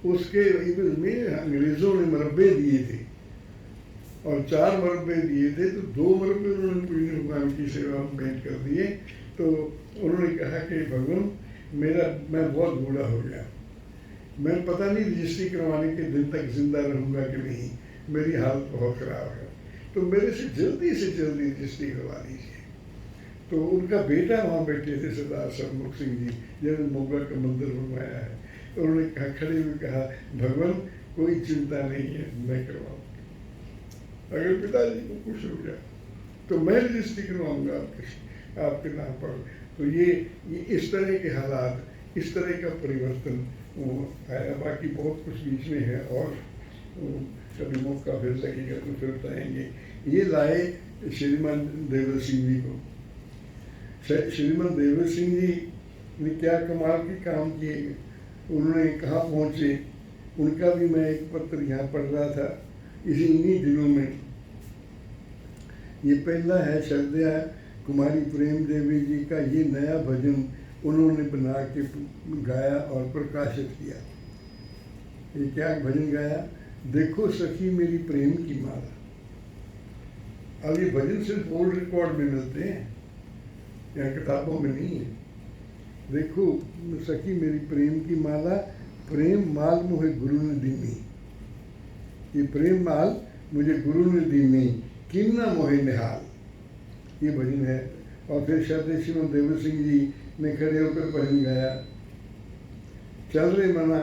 उसके में अंग्रेजों ने मुरब्बे दिए थे और 4 मुरब्बे दिए थे, तो 2 मुरब्बे उन्होंने पूजनीय भगवान की सेवा में भेंट कर दिए। तो उन्होंने कहा कि भगवान मैं बहुत बूढ़ा हो गया, मैं पता नहीं रजिस्ट्री करवाने के दिन तक जिंदा रहूँगा कि नहीं, मेरी हालत बहुत ख़राब है। तो मेरे से जल्दी रजिस्ट्री करवा लीजिए। तो उनका बेटा वहाँ बैठे थे, सरदार सरमुख सिंह जी, जिन्होंने मोगरा का मंदिर बनवाया है। उन्होंने कहा, खड़े हुए कहा, भगवान कोई चिंता नहीं है, मैं करवाऊँगा। अगर पिताजी को कुछ हो गया तो मैं रजिस्ट्री करवाऊँगा आपके नाम पर। तो ये इस तरह के हालात, इस तरह का परिवर्तन आया। बाकी बहुत कुछ बीच में है और कभी मौका फिर लगेगा तो फिर बताएंगे। ये लाए श्रीमान देवर सिंह जी को। श्रीमान देवर सिंह जी ने क्या कमाल के काम किए, उन्होंने कहाँ पहुँचे, उनका भी मैं एक पत्र यहाँ पढ़ रहा था इन्हीं दिनों में। ये पहला है श्रद्धा कुमारी प्रेम देवी जी का ये नया भजन उन्होंने बना के गाया और प्रकाशित किया। ये क्या भजन गाया, देखो सखी मेरी प्रेम की माला। अब ये भजन सिर्फ ओल्ड रिकॉर्ड में मिलते हैं, या किताबों में नहीं है। देखो सखी मेरी प्रेम की माला, प्रेम माल मुझे गुरु ने दीनी। ये प्रेम माल मुझे गुरु ने दीनी, किन्ना मोहे निहाल, ये भजन है। और फिर श्रद्धेय श्रीमान देवर सिंह जी ने खड़े होकर भजन गाया, चल रहे मना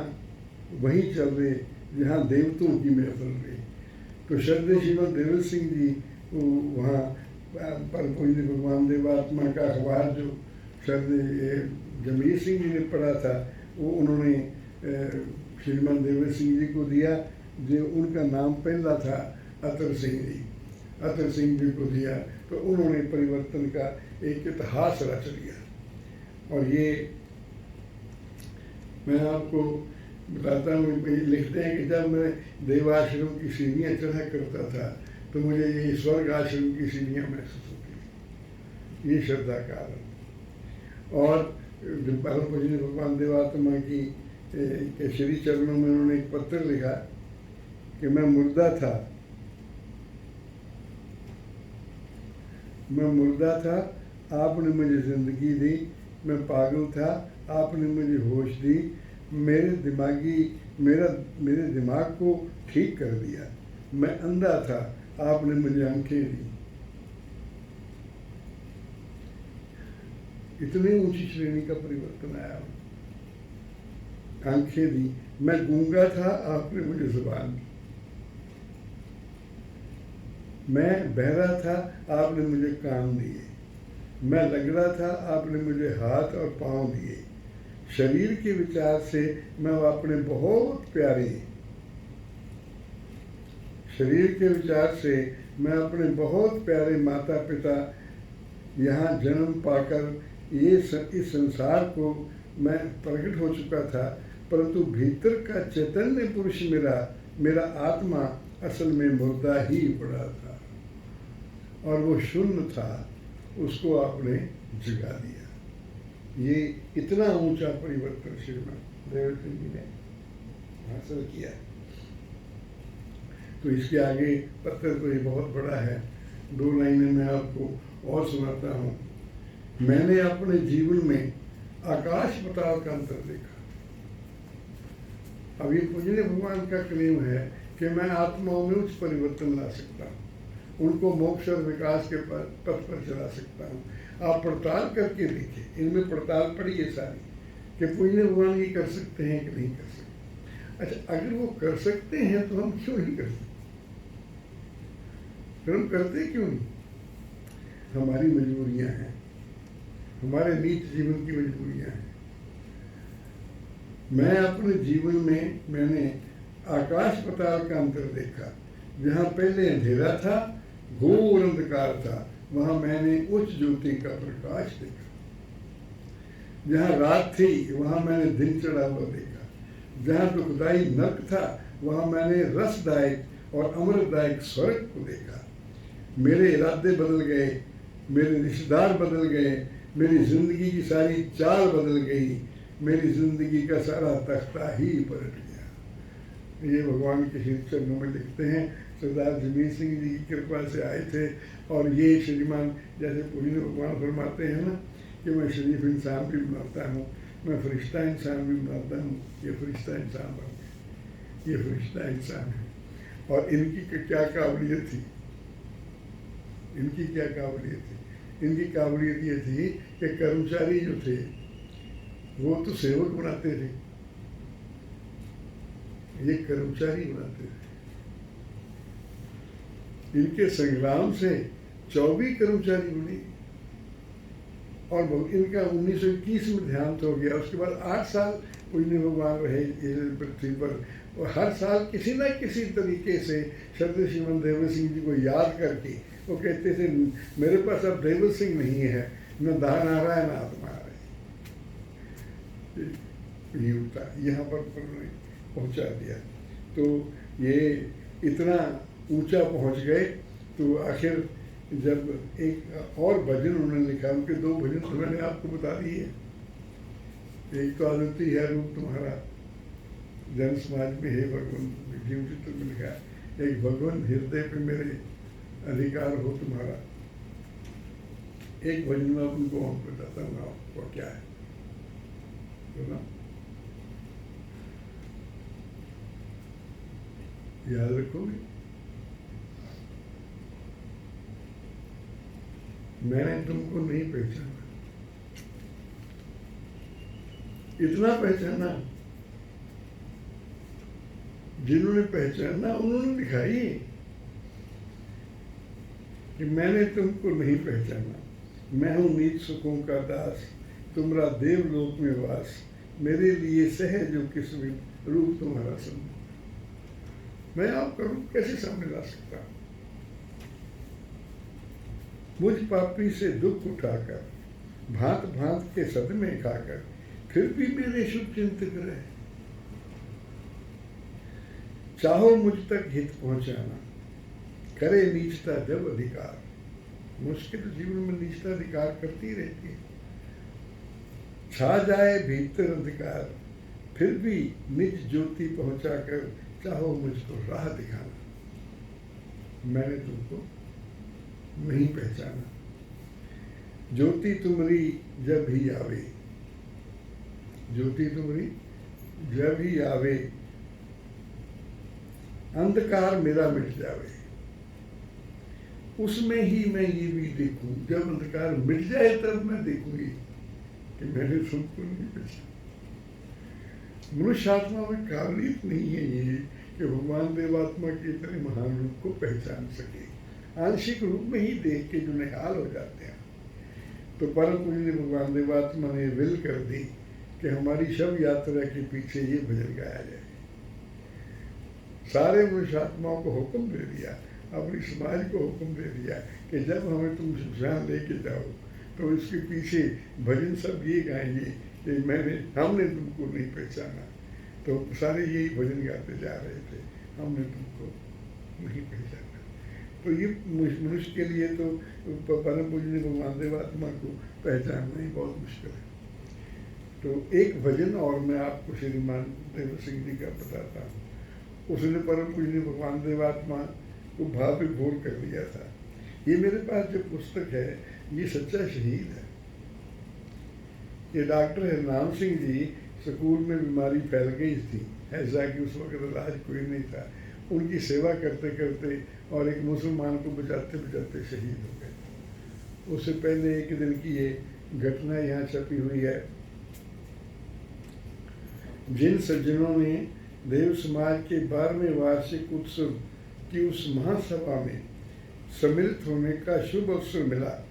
वहीं चल रहे जहाँ देवतों की महफिल रही। तो श्रद्धेय श्रीमान देवर सिंह जी वहाँ पर भगवान देवात्मा का अखबार जो श्रद्धेय जमीर सिंह जी ने पढ़ा था, वो उन्होंने श्रीमान देवर सिंह जी को दिया, जो उनका नाम पहला था अतर सिंह जी, अतर सिंह जी को दिया। तो उन्होंने परिवर्तन का एक इतिहास रच लिया। और ये मैं आपको बताता हूँ, लिखते हैं कि जब मैं देवाश्रम की सीढ़ियाँ चढ़ा करता था तो मुझे ये स्वर्ग आश्रम की सीढ़ियाँ महसूस होती, ये श्रद्धा कारण। और परम पूजनीय भगवान देवात्मा की के श्री चरणों में उन्होंने एक पत्र लिखा कि मैं मुर्दा था, आपने मुझे ज़िंदगी दी। मैं पागल था, आपने मुझे होश दी। मेरे दिमाग को ठीक कर दिया। मैं अंधा था, आपने मुझे आंखें दी। इतनी ऊंची श्रेणी का परिवर्तन आया। आंखें दी। मैं गूंगा था, आपने मुझे जुबान दी। मैं बहरा था, आपने मुझे कान दिए। मैं लंगड़ा था, आपने मुझे हाथ और पांव दिए। शरीर के विचार से मैं अपने बहुत प्यारे, शरीर के विचार से मैं अपने बहुत प्यारे माता पिता यहाँ जन्म पाकर इस संसार को मैं प्रकट हो चुका था, परंतु भीतर का चैतन्य पुरुष मेरा आत्मा असल में मुर्दा ही पड़ा था और वो शून्य था, उसको आपने जगा दिया। ये इतना ऊंचा परिवर्तन श्रीमान देवर सिंह जी ने हासिल किया। तो इसके आगे पत्र तो ये बहुत बड़ा है, 2 लाइनें मैं आपको और सुनाता हूँ। मैंने अपने जीवन में आकाश पाताल का अंतर देखा। अब ये पूजनीय भगवान का क्लेम है कि मैं आत्माओं में उच्च परिवर्तन ला सकता हूँ, उनको मोक्ष और विकास के पथ पर चला सकता हूँ। आप पड़ताल करके देखिए, इनमें पड़ताल पड़ी है सारी कि पूजनीय भगवान ये कर सकते हैं कि नहीं कर सकते। अच्छा, अगर वो कर सकते हैं तो हम क्यों नहीं कर सकते? फिर हम करते क्यों नहीं? हमारी मजबूरियां हैं, हमारे नीच जीवन की मजबूरियां हैं। मैं अपने जीवन में मैंने आकाश पाताल का अंतर देखा। जहाँ पहले अंधेरा था, घोर अंधकार था, वहाँ मैंने उच्च ज्योति का प्रकाश देखा। जहाँ रात थी, वहाँ मैंने दिन चढ़ा हुआ देखा। जहाँ दुखदायी नरक था, वहाँ मैंने रसदायक और अमृतदायक स्वर्ग को देखा। मेरे इरादे बदल गए, मेरे रिश्तेदार बदल गए, मेरी जिंदगी की सारी चाल बदल गई, मेरी जिंदगी का सारा तख्ता ही पलट गया। ये भगवान के श्री चरणों में लिखते हैं। सरदार जमीर सिंह जी की कृपा से आए थे। और ये श्रीमान जैसे पूजनीय भगवान फरमाते हैं ना कि मैं शरीफ इंसान भी बनाता हूँ, मैं फरिश्ता इंसान भी बनाता हूँ। ये फरिश्ता इंसान बन गए, ये फरिश्ता इंसान है। और इनकी क्या काबिलियत थी, इनकी क्या काबिलियत थी? इनकी काबिलियत ये थी कि कर्मचारी जो थे वो तो सेवक बनाते थे, ये कर्मचारी बनाते थे। इनके संग्राम से 24 कर्मचारी बने और इनका 1921 में देहांत हो गया। उसके बाद 8 साल पूजनीय भगवान रहे इस पृथ्वी पर, और हर साल किसी न किसी तरीके से श्रद्धेय श्रीमन देवर सिंह जी को याद करके वो कहते थे मेरे पास अब देवर सिंह नहीं है, न दान आ रहा है न आत्मा आ रहा है। ये होता यहाँ पर पहुँचा दिया। तो ये इतना ऊंचा पहुँच गए। तो आखिर जब एक और भजन उन्होंने लिखा, उनके 2 भजन तो मैंने आपको बता दिए। एक तो आदती है रूप तुम्हारा, जन समाज में हे भगवान जीव चित्र में लिखा है। एक भगवान हृदय पे मेरे अधिकार हो तुम्हारा। एक भजन में उनको हम बताता हूँ आपको क्या है, तो ना याद रखोगे। मैंने तुमको नहीं पहचाना, इतना पहचाना। जिन्होंने पहचाना उन्होंने दिखाई कि मैंने तुमको नहीं पहचाना। मैं हूं नीच सुखों का दास, तुम्हारा देवलोक में वास। मेरे लिए सहज जो किस रूप तुम्हारा सम्मुख। मैं आपका रूप कैसे सामने ला सकता हूं? मुझ पापी से दुख उठाकर, भांत भांत के सदमे खाकर, फिर भी मेरे शुभ चिंतक रहे। चाहो मुझ तक हित पहुंचाना, करे नीचता जब अधिकार। मुझके तो जीवन में नीचता अधिकार करती रहती है। छा जाए भीतर अंधकार, फिर भी निज ज्योति पहुंचाकर, चाहो मुझको राह दिखाना। मैंने तुमको नहीं पहचाना। ज्योति तुम्हारी जब ही आवे, ज्योति तुम्हारी जब ही आवे, अंधकार मेरा मिट जावे। उसमें ही मैं ये भी देखूं, जब अंधकार मिट जाए तब मैं देखूंगी कि मैंने तुमको नहीं पहचाना। मनुष्य आत्मा में काबिलियत नहीं है ये कि भगवान देवात्मा के इतने महान रूप को पहचान सके। आंशिक रूप में ही देख के जो निहाल हो जाते हैं। तो परम पूज्य भगवान देवात्मा ने विल कर दी कि हमारी शव यात्रा के पीछे ये भजन गाया जाए। सारे मनुष्य आत्माओं को हुक्म दे दिया, अपनी समाज को हुक्म दे दिया कि जब हमें तुम शमशान लेके जाओ तो इसके पीछे भजन सब ये गाएंगे कि हमने तुमको नहीं पहचाना। तो सारे यही भजन गाते जा रहे थे, हमने तुमको नहीं पहचाना। तो ये मनुष्य के लिए तो परम पूज्य भगवान देवात्मा को पहचानना ही बहुत मुश्किल है। तो एक भजन और मैं आपको श्रीमान देवर सिंह जी का बताता हूँ। उसने परम पूज्य भगवान देवात्मा को भाव विभोर कर दिया था। ये मेरे पास जो पुस्तक है ये सच्चा शहीद है। ये डॉक्टर हरनाम सिंह जी स्कूल में बीमारी फैल गई थी, ऐसा कि उस वक्त इलाज कोई नहीं था। उनकी सेवा करते करते और एक मुसलमान को बचाते बचाते शहीद हो गए। उससे पहले एक दिन की ये घटना यहाँ छपी हुई है। जिन सज्जनों ने देव समाज के 12वें वार्षिक उत्सव की उस महासभा में सम्मिलित होने का शुभ अवसर मिला,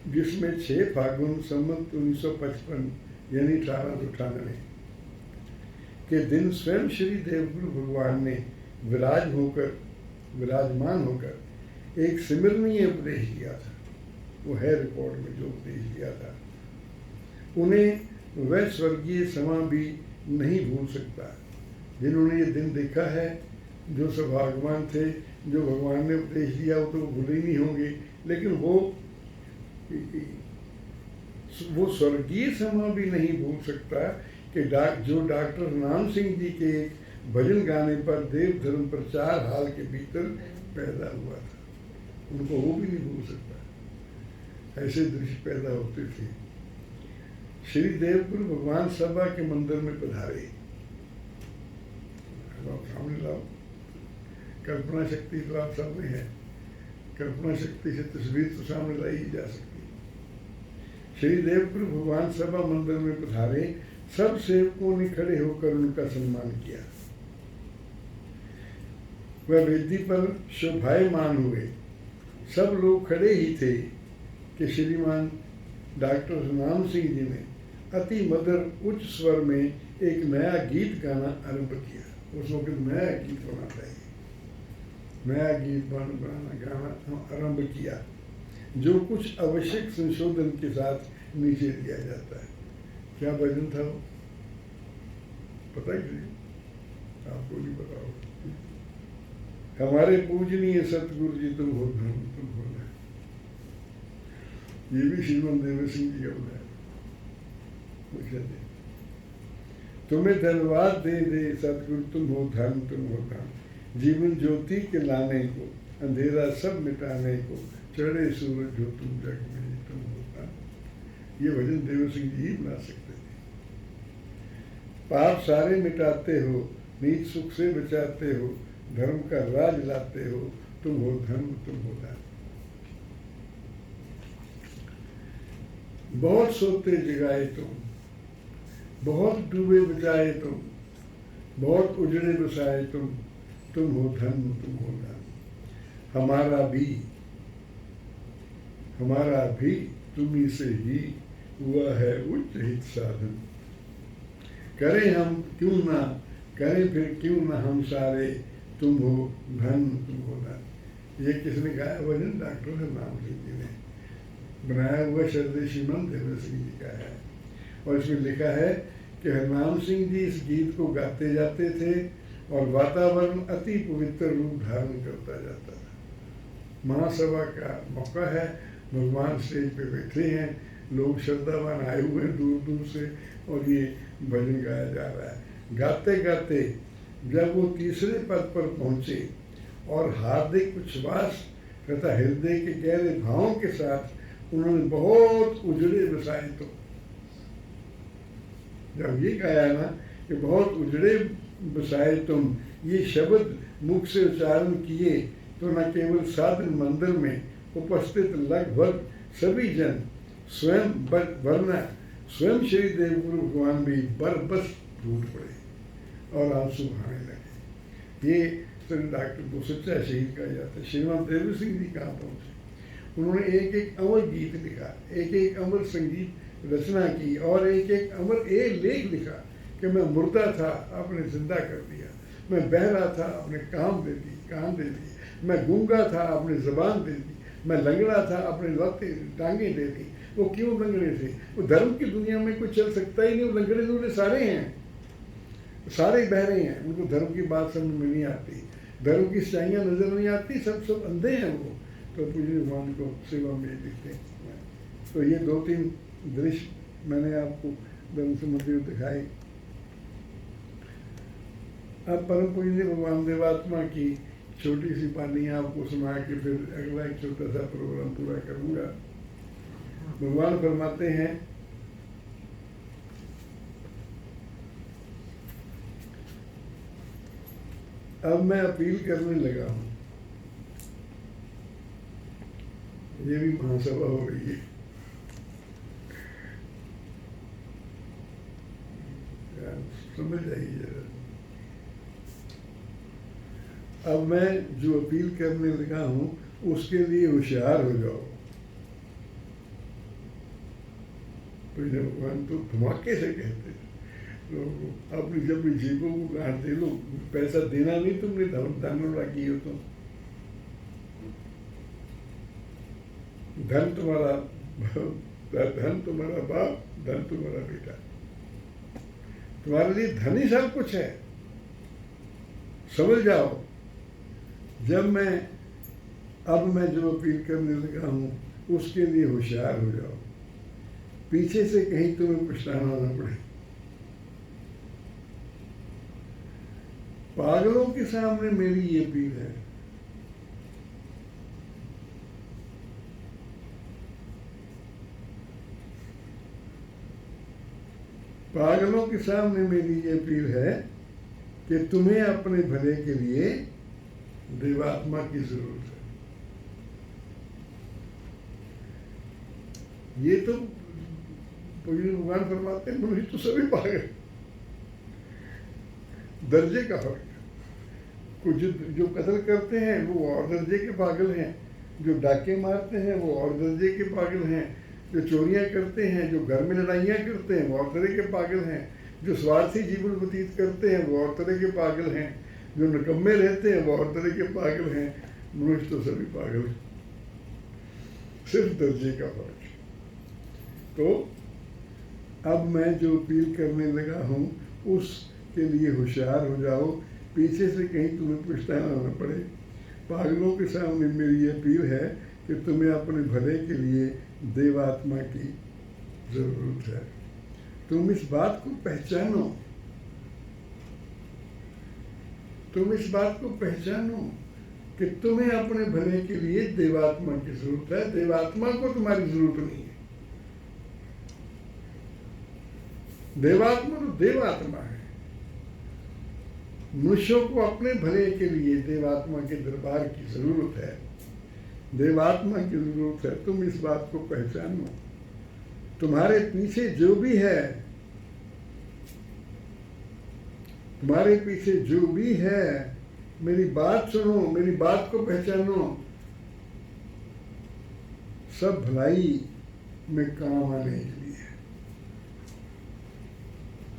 जिसमें 6 फागुन संवत 1955 यानी 1898 के दिन स्वयं श्री देवगुरु भगवान ने विराजमान होकर एक स्मरणीय उपदेश दिया था। वो है रिकॉर्ड में जो उपदेश दिया था, उन्हें वह स्वर्गीय समा भी नहीं भूल सकता। जिन्होंने ये दिन देखा है, जो सौभाग्यवान थे, जो भगवान ने उपदेश दिया वो तो भूले ही नहीं होंगे, लेकिन वो स्वर्गीय समा भी नहीं भूल सकता कि जो डॉक्टर नाम सिंह जी के एक भजन गाने पर देव धर्म प्रचार हाल के भीतर पैदा हुआ था, उनको वो भी नहीं भूल सकता। ऐसे दृश्य पैदा होते थे। श्री देवगुरु भगवान सभा के मंदिर में पधारे। सामने लाओ, कल्पना शक्ति तो आप सब में है। कल्पना शक्ति से तस्वीर तो सामने लाई ही जा सकती है। श्री देवपुर भगवान सभा मंदिर में पधारे, सब सेवकों ने खड़े होकर उनका सम्मान किया। वह वेदी पर शोभायमान हुए। सब लोग खड़े ही थे कि श्रीमान डॉक्टर हरनाम सिंह जी ने अति मधुर उच्च स्वर में एक नया गीत गाना आरंभ किया। उस वक्त नया गीत बना चाहिए, नया गीत गाना आरंभ किया, जो कुछ आवश्यक संशोधन के साथ नीचे दिया जाता है। क्या भजन था वो, पता ही नहीं, आपको नहीं पता हो। हमारे पूजनीय सतगुरु जी तुम हो धर्म तुम हो ना, ये भी श्रीमन देव सिंह जी का बताया। तुम्हें धन्यवाद दे दे सतगुरु तुम हो धर्म तुम हो धर्म, जीवन ज्योति के लाने को, अंधेरा सब मिटाने को, चढ़े सूरज हो तुम जग में तुम हो धर्म। ये भजन देव सिंह जी ही बना सकते थे। पाप सारे मिटाते हो, नीच सुख से बचाते हो, धर्म का राज लाते हो, तुम हो धर्म तुम हो धर्म। बहुत सोते जगाए तुम, बहुत डूबे बचाए तुम, बहुत उजड़े बसाए तुम हो धर्म तुम हो धर्म। हमारा भी तुम्ही से ही हुआ है उच्च हित साधन। करें हम क्यों ना, करें फिर क्यों ना हम सारे, तुम हो धन तुम हो धन। ये किसने गाया भजन? डॉक्टर हरनाम सिंह जी ने बनाया हुआ श्रद्धेय श्रीमन देव सिंह जी का है। और इसमें लिखा है कि हरनाम सिंह जी इस गीत को गाते जाते थे और वातावरण अति पवित्र रूप धारण करता जाता था। महासभा का मौका है, भगवान स्टेज पे बैठे हैं, लोग श्रद्धावान आए हुए हैं दूर दूर से और ये भजन गाया जा रहा है। गाते गाते जब वो तीसरे पद पर पहुंचे और हार्दिक विश्वास तथा हृदय के गहरे भावों के साथ उन्होंने बहुत उजड़े बसाए, तो जब ये गाया ना कि बहुत उजड़े बसाए तुम, ये शब्द मुख से उच्चारण किए तो न केवल साधन मंदिर में उपस्थित लगभग सभी जन स्वयं वरना स्वयं श्री देवगुरु भगवान भी बरबस फूट पड़े और आंसू बहाने लगे। ये डॉक्टर को सच्चा शहीद कहा जाता है। श्रीमान देव सिंह जी कहाँ पहुँचे? उन्होंने एक एक अमर गीत लिखा, एक एक अमर संगीत रचना की और एक एक अमर लेख लिखा कि मैं मुर्दा था आपने जिंदा कर दिया, मैं बहरा था आपने कान दे दी, मैं गूंगा था आपने जबान दे दी, मैं लंगड़ा था आपने टांगे दे दी। वो क्यों लंगड़े थे? वो धर्म की दुनिया में कोई चल सकता ही नहीं, वो लंगड़े लूले सारे हैं, सारे बहरे हैं, उनको धर्म की बात समझ में नहीं आती, धर्म की सच्चाइयाँ नजर नहीं आती, सब अंधे हैं वो। तो पूज्य भगवान को सेवा में दिखते हैं। तो ये 2-3 दृश्य मैंने आपको धर्म से मंदिर दिखाए। अब परम पूज्य भगवान देवात्मा की छोटी सी पानी आपको सुना के फिर अगला एक छोटा सा प्रोग्राम पूरा करूंगा। भगवान फरमाते हैं, अब मैं अपील करने लगा हूं। ये भी महासभा हो रही है। समझ जाइए जरा। अब मैं जो अपील करने लगा हूं उसके लिए होशियार हो जाओ। तो भगवान तो धमाके से कहते हैं लोगों को, अपनी जब भी जेबों को काटते लो, पैसा देना नहीं तुमने, धन रखी हो तुम, धन तुम्हारा बाप, धन तुम्हारा बेटा, तुम्हारे लिए धन ही सब कुछ है। समझ जाओ। अब मैं जो अपील करने लगा हूं उसके लिए होशियार हो जाओ, पीछे से कहीं तुम्हें पछताना ना पड़े। पागलों के सामने मेरी ये अपील है। पागलों के सामने मेरी ये अपील है कि तुम्हें अपने भले के लिए देवात्मा की जरूरत है। ये तो भगवान फरमाते हैं मनुष्य तो सभी पागल, दर्जे का फर्क। कुछ जो कत्ल करते हैं वो और दर्जे के पागल हैं, जो डाके मारते हैं वो और दर्जे के पागल हैं, जो चोरियां करते हैं, जो घर में लड़ाइयाँ करते हैं वो और तरह के पागल हैं, जो स्वार्थी जीवन व्यतीत करते हैं वो और तरह के पागल हैं, जो निकम्मे रहते हैं वो और तरह के पागल हैं। मनुष्य तो सभी पागल हैं, सिर्फ दर्जे का फर्क। तो अब मैं जो अपील करने लगा हूँ उसके लिए होशियार हो जाओ, पीछे से कहीं तुम्हें पछताना न पड़े। पागलों के सामने मेरी अपील है कि तुम्हें अपने भले के लिए देवात्मा की जरूरत है। तुम इस बात को पहचानो, तुम इस बात को पहचानो कि तुम्हें अपने भले के लिए देवात्मा की जरूरत है, देवात्मा को तुम्हारी जरूरत नहीं है। देवात्मा तो देवात्मा है। मनुष्यों को अपने भले के लिए देवात्मा के दरबार की जरूरत है, देवात्मा की जरूरत है। तुम इस बात को पहचानो। तुम्हारे पीछे जो भी है, तुम्हारे पीछे जो भी है, मेरी बात सुनो, मेरी बात को पहचानो, सब भलाई में काम आने के लिए।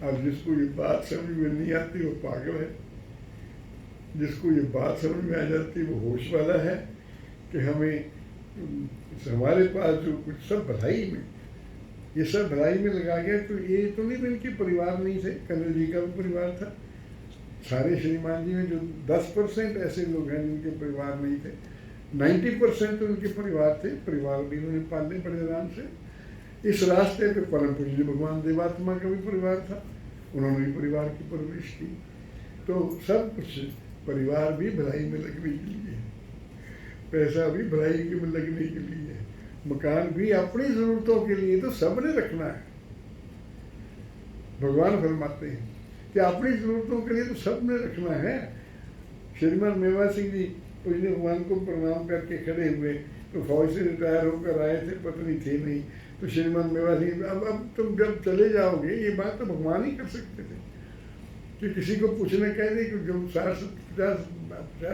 अब जिसको ये बात समझ में नहीं आती वो पागल है, जिसको ये बात समझ में आ जाती है वो होश वाला है कि हमें हमारे पास जो कुछ सब भलाई में, ये सब भलाई में लगा गया। तो ये तो नहीं इनके परिवार नहीं थे, कर्नल जी का भी परिवार था। सारे श्रीमान जी में जो 10% ऐसे लोग हैं जिनके परिवार नहीं थे, 90% तो उनके परिवार थे। परिवार भी उन्होंने पालने बड़े आराम से। इस रास्ते पे परम पूज्य भगवान देवात्मा का भी परिवार था, उन्होंने भी परिवार की परवरिश की। तो सब कुछ परिवार भी भलाई में लगने के लिए, पैसा भी भलाई में लगने के लिए, मकान भी अपनी जरूरतों के लिए तो सबने रखना है। भगवान फरमाते हैं कि अपनी जरूरतों के लिए तो सबने रखना है। श्रीमान मेवा सिंह जी पूज्य भगवान को प्रणाम करके खड़े हुए, तो फौज से रिटायर होकर आए थे, पत्नी थी नहीं। तो श्रीमान मेवा सिंह, अब तुम जब चले जाओगे, ये बात तो भगवान ही कर सकते थे कि किसी को पूछने कह दे कि जो 50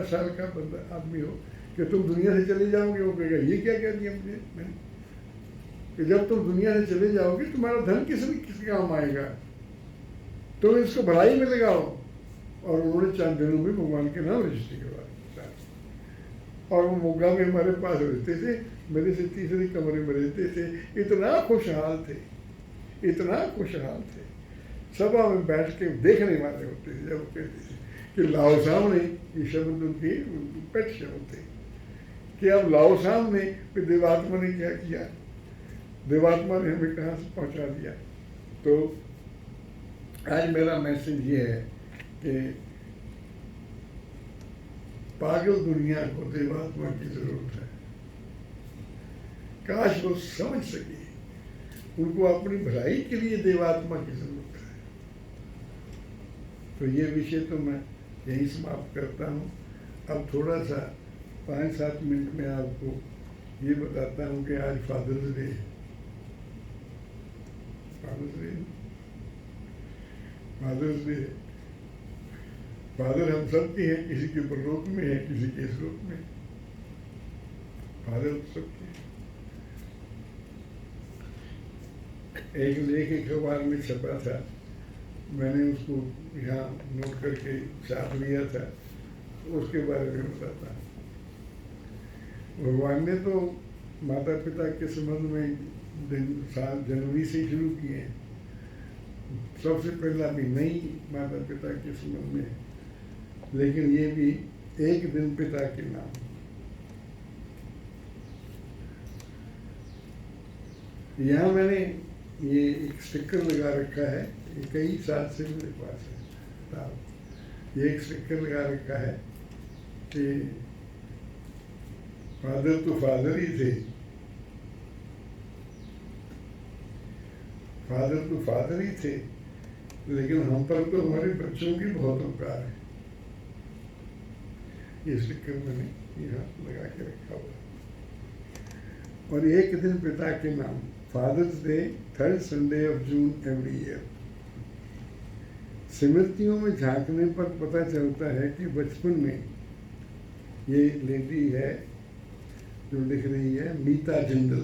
साल का बंदा आदमी हो कि तुम दुनिया से चले जाओगे, वो कहेगा ये क्या कह दिया मुझे मैंने, कि जब तुम दुनिया से चले जाओगे तुम्हारा धन किस काम आएगा, तुम इसको भलाई में लगाओ। और उन्होंने 4 दिनों में भगवान के नाम रजिस्ट्री करवा, और वो मोगा में हमारे पास रहते थे, मेरे से तीसरे कमरे में रहते थे। इतना खुशहाल थे, इतना खुशहाल थे, सभा में बैठ के देखने वाले होते थे। जब कहते थे कि लाओ सामने, ये शब्द उनके पेट शब्द थे कि अब लाओ सामने कि देवात्मा ने क्या किया, देवात्मा ने हमें कहाँ से पहुँचा दिया। तो आज मेरा मैसेज ये है कि पागल दुनिया को देवात्मा की जरूरत है। काश वो समझ सके, उनको अपनी भलाई के लिए देवात्मा की जरूरत है। तो ये विषय तो मैं यहीं समाप्त करता हूँ। अब थोड़ा सा 5-7 मिनट में आपको ये बताता हूँ कि आज फादर्स डे है। फादर्स डे, फादर हम सब के हैं, किसी के परलोक में है, किसी के श्लोक में। फादर सबके। एक लेख अखबार में छपा था, मैंने उसको यहाँ नोट करके छाप लिया था, उसके बारे में बताता हूँ। भगवान ने तो माता पिता के संबंध में जनवरी से शुरू किए हैं। सबसे पहला भी नई माता पिता के संबंध में, लेकिन ये भी एक दिन पिता के नाम। यहाँ मैंने ये एक स्टिकर लगा रखा है, ये कई साल से मेरे पास है। ये एक स्टिकर लगा रखा है कि फादर तो फादर ही थे, फादर तो फादर ही थे, लेकिन हम पर तो हमारे बच्चों की बहुत उपकार है। ये स्टिकर मैंने यहाँ लगा के रखा हुआ। और एक दिन पिता के नाम। Father's day, third Sunday of June every year. स्मृतियों में झांकने पर पता चलता है कि बचपन में, ये लेडी है जो लिख रही है, मीता जिंदल।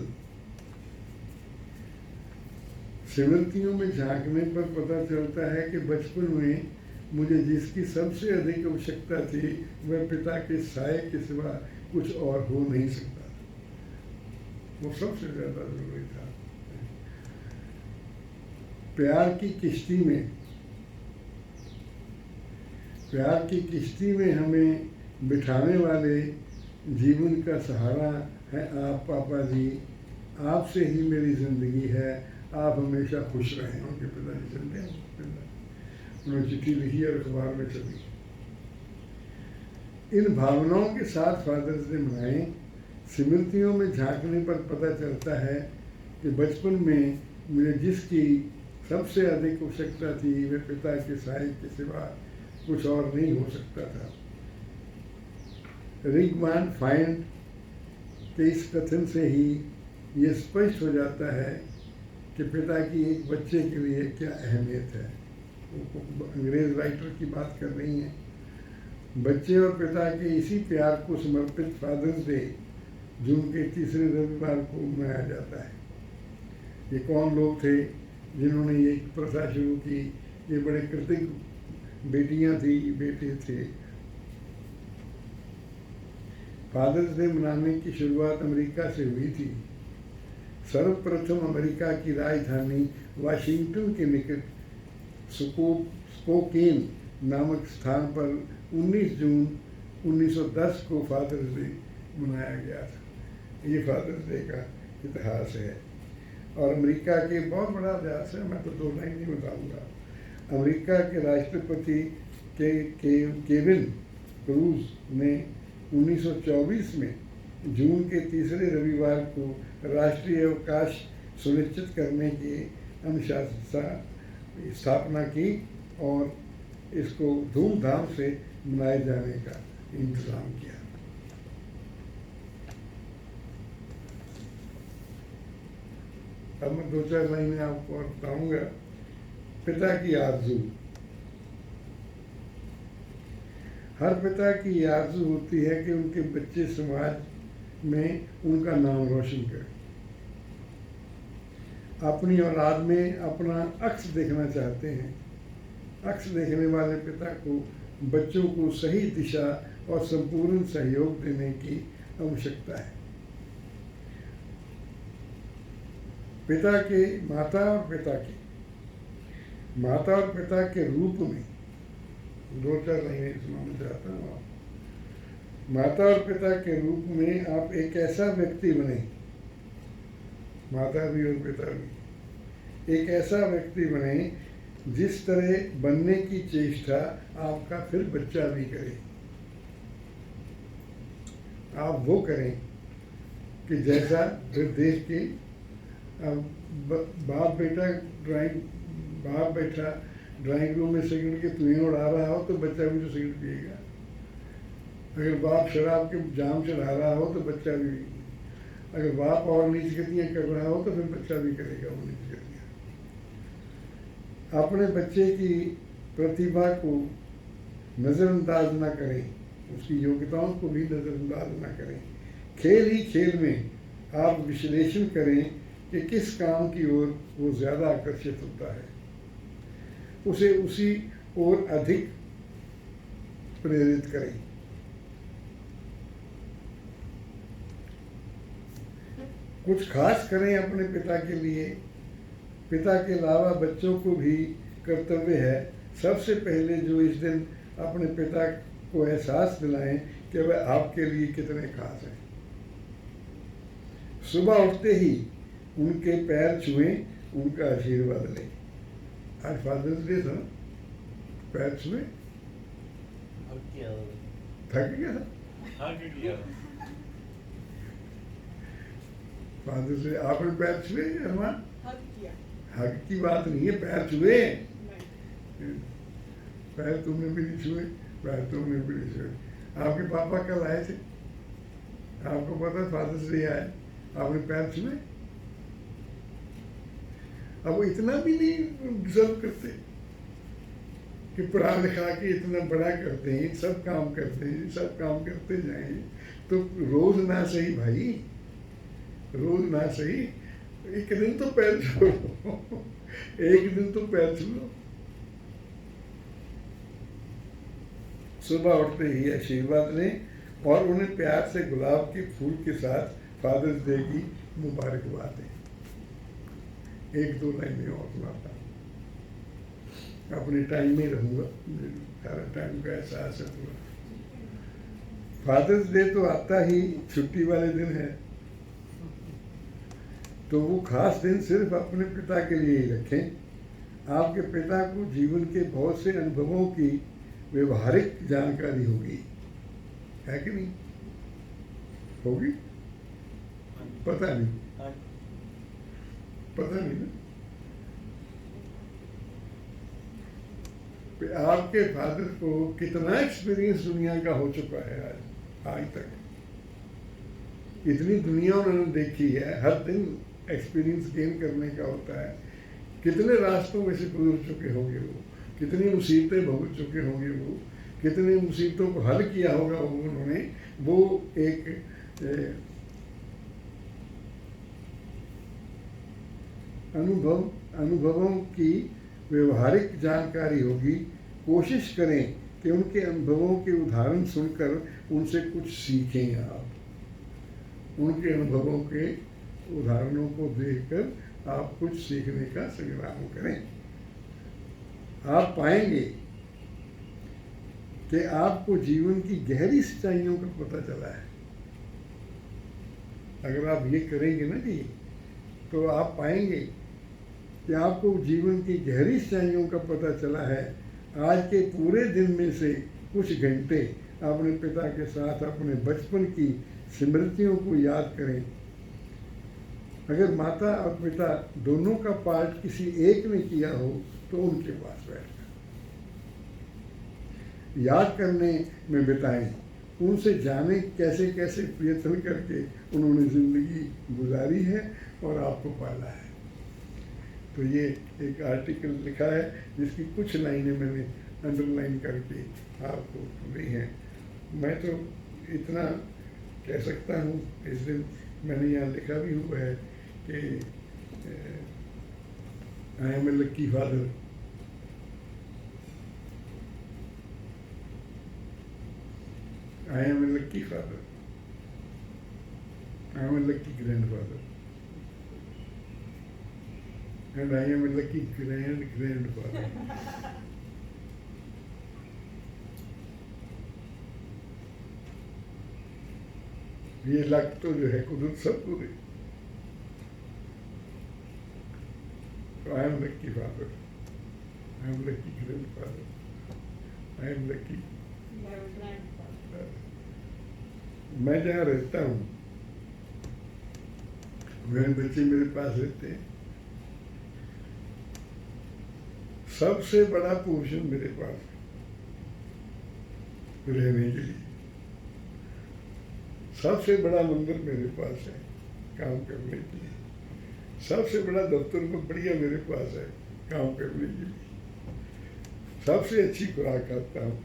स्मृतियों में झांकने पर पता चलता है कि बचपन में मुझे जिसकी सबसे अधिक आवश्यकता थी वह पिता के साए के सिवा कुछ और हो नहीं सकता। वो सबसे ज्यादा जरूरी था। प्यार की किश्ती में, प्यार की किश्ती में हमें बिठाने वाले जीवन का सहारा है आप पापा जी। आपसे ही मेरी जिंदगी है, आप हमेशा खुश रहें। उनके पिताजी चलते हैं, उन्होंने चिट्ठी लिखी और अखबार में चली। इन भावनाओं के साथ फादर्स डे मनाएं। स्मृतियों में झांकने पर पता चलता है कि बचपन में मुझे जिसकी सबसे अधिक आवश्यकता थी वह पिता के साए के सिवा कुछ और नहीं हो सकता था। रिगमान फाइंड के इस कथन से ही ये स्पष्ट हो जाता है कि पिता की एक बच्चे के लिए क्या अहमियत है। वो अंग्रेज राइटर की बात कर रही हैं। बच्चे और पिता के इसी प्यार को समर्पित फादर्स डे जून के तीसरे रविवार को मनाया जाता है। ये कौन लोग थे जिन्होंने ये प्रथा शुरू की? ये बड़े कृतज्ञ बेटियां थी, बेटे थे। फादर्स डे मनाने की शुरुआत अमेरिका से हुई थी। सर्वप्रथम अमेरिका की राजधानी वाशिंगटन के निकट स्पोकेन नामक स्थान पर 19 जून 1910 को फादर्स डे मनाया गया था। ये फादर्स डे का इतिहास है और अमेरिका के बहुत बड़ा इतिहास है। मैं तो 2 लाइन नहीं बताऊंगा। अमेरिका के राष्ट्रपति केविन क्रूज ने 1924 में जून के तीसरे रविवार को राष्ट्रीय अवकाश सुनिश्चित करने की अनुशासन स्थापना की और इसको धूमधाम से मनाए जाने का इंतजाम किया। अब मैं 2-4 लाइनें आपको और बताऊंगा। पिता की आरज़ू। हर पिता की आरज़ू होती है कि उनके बच्चे समाज में उनका नाम रोशन करें। अपनी औलाद में अपना अक्स देखना चाहते हैं। अक्स देखने वाले पिता को बच्चों को सही दिशा और संपूर्ण सहयोग देने की आवश्यकता है। पिता के माता और पिता के रूप में 2-4 लाइनें सुनाना चाहता हूँ आप। माता और पिता के रूप में आप एक ऐसा व्यक्ति बने, माता भी और पिता भी, एक ऐसा व्यक्ति बने जिस तरह बनने की चेष्टा आपका फिर बच्चा भी करे। आप वो करें कि जैसा फिर देख के बाप बैठा ड्राइंग रूम में सिगरेट के धुएं उड़ा रहा हो तो बच्चा भी तो सिगरेट पिएगा। अगर बाप शराब के जाम चढ़ा रहा हो तो बच्चा भी, अगर बाप और नीचगतियाँ कर रहा हो तो फिर बच्चा भी करेगा वो नीचगतियाँ। अपने बच्चे की प्रतिभा को नज़रअंदाज ना करें, उसकी योग्यताओं को भी नज़रअंदाज ना करें। खेल ही खेल में आप विश्लेषण करें कि किस काम की ओर वो ज़्यादा आकर्षित होता है, उसे उसी ओर अधिक प्रेरित करें। कुछ खास करें अपने पिता के लिए। पिता के अलावा बच्चों को भी कर्तव्य है सबसे पहले जो इस दिन अपने पिता को एहसास दिलाएं कि वह आपके लिए कितने खास हैं। सुबह उठते ही उनके पैर छुएं, उनका आशीर्वाद लें। आज फादर्स डे था, पैर छुए, थक गया था फादर्स डे। आपने पैर छुए? अरमान, हक की बात नहीं है, पैर छुए। पैर तुमने भी नहीं छुए, पैर तुमने भी नहीं छुए। आपके पापा कल आए थे, आपको पता फादर्स डे आए, आपने पैर छुए? अब वो इतना भी नहीं डिजर्व करते कि पढ़ा लिखा के इतना बड़ा करते हैं, सब काम करते हैं, सब काम करते जाएं, तो रोज ना सही भाई, रोज ना सही, एक दिन तो पैर छूलो, एक दिन तो पैर छूलो। सुबह उठते ही आशीर्वाद लें और उन्हें प्यार से गुलाब के फूल के साथ फादर्स डे की मुबारकबाद दें। एक दो लाइनें और सुनाता हूँ, अपने टाइम में रहूँगा, सारा टाइम का एहसास है पूरा। फादर्स डे तो आता ही छुट्टी वाले दिन है, तो वो खास दिन सिर्फ अपने पिता के लिए ही रखें। आपके पिता को जीवन के बहुत से अनुभवों की व्यवहारिक जानकारी होगी, है कि नहीं? होगी? पता नहीं, पता नहीं ना। आपके फादर को कितना एक्सपीरियंस दुनिया का हो चुका है आज तक, इतनी दुनिया उन्होंने देखी है, हर दिन एक्सपीरियंस गेन करने का होता है। कितने रास्तों में से गुजर चुके होंगे वो, कितनी मुसीबतें भुगत चुके होंगे वो, कितनी मुसीबतों को हल किया होगा उन्होंने। वो एक अनुभवों की व्यवहारिक जानकारी होगी। कोशिश करें कि उनके अनुभवों के उदाहरण सुनकर उनसे कुछ सीखें। आप उनके अनुभवों के उदाहरणों को देखकर आप कुछ सीखने का संग्राम करें। आप पाएंगे कि आपको जीवन की गहरी सच्चाइयों का पता चला है। अगर आप ये करेंगे ना जी, तो आप पाएंगे कि आपको जीवन की गहरी सच्चाइयों का पता चला है। आज के पूरे दिन में से कुछ घंटे अपने पिता के साथ अपने बचपन की स्मृतियों को याद करें। अगर माता और पिता दोनों का पार्ट किसी एक ने किया हो तो उनके पास बैठकर याद करने में बिताएं। उनसे जाने कैसे कैसे प्रयत्न करके उन्होंने ज़िंदगी गुजारी है और आपको पाला है। तो ये एक आर्टिकल लिखा है जिसकी कुछ लाइनें मैंने अंडरलाइन करके आपको दी हैं। मैं तो इतना कह सकता हूँ, इस दिन मैंने यहाँ लिखा भी हुआ है कि I am a lucky father. I am a lucky father. I am a lucky grandfather. And I am a lucky grandfather. ये लक तो जो है कुदरत सबको दे। So I am lucky father. I am lucky grandfather. I am lucky. मैं जहाँ रहता हूँ, मेरे बच्चे मेरे पास रहते हैं। सबसे बड़ा पोर्शन मेरे पास रहने के लिए, सबसे बड़ा मंदिर मेरे पास है काम करने के लिए, सबसे बड़ा दफ्तर में बढ़िया मेरे पास है काम करने के लिए, सबसे अच्छी खुराक खाता हूँ,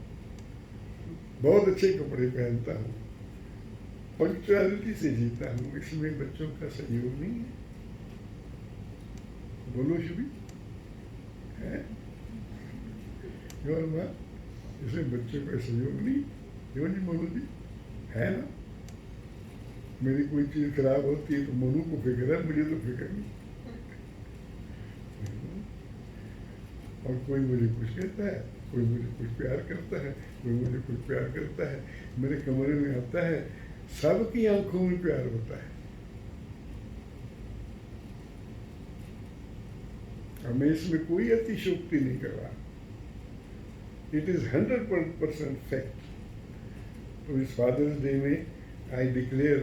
बहुत अच्छे कपड़े पहनता हूँ, पंक्चुअलिटी से जीता हूँ। इसमें बच्चों का सहयोग नहीं है। बोलो शुभी है इसमें बच्चों का सहयोग नहीं, क्यों नहीं बोलो जी, है ना। मेरी कोई चीज़ खराब होती है तो मनु को फिक्र है, मुझे तो फिक्र नहीं। और कोई मुझे कुछ कहता है, कोई मुझे कुछ प्यार करता है, कोई मुझे कुछ प्यार करता है, मेरे कमरे में आता है, सबकी आंखों में प्यार होता है। और मैं इसमें कोई अतिशयोक्ति नहीं कर रहा। It is 100% fact. तो इस फादर्स डे में I declare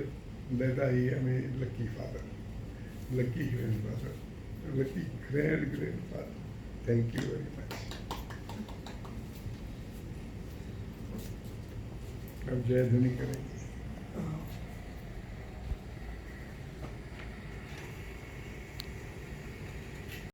that I am a lucky father, lucky grandfather, lucky grandfather. Thank you very much. अब जय ध्वनि करेंगे।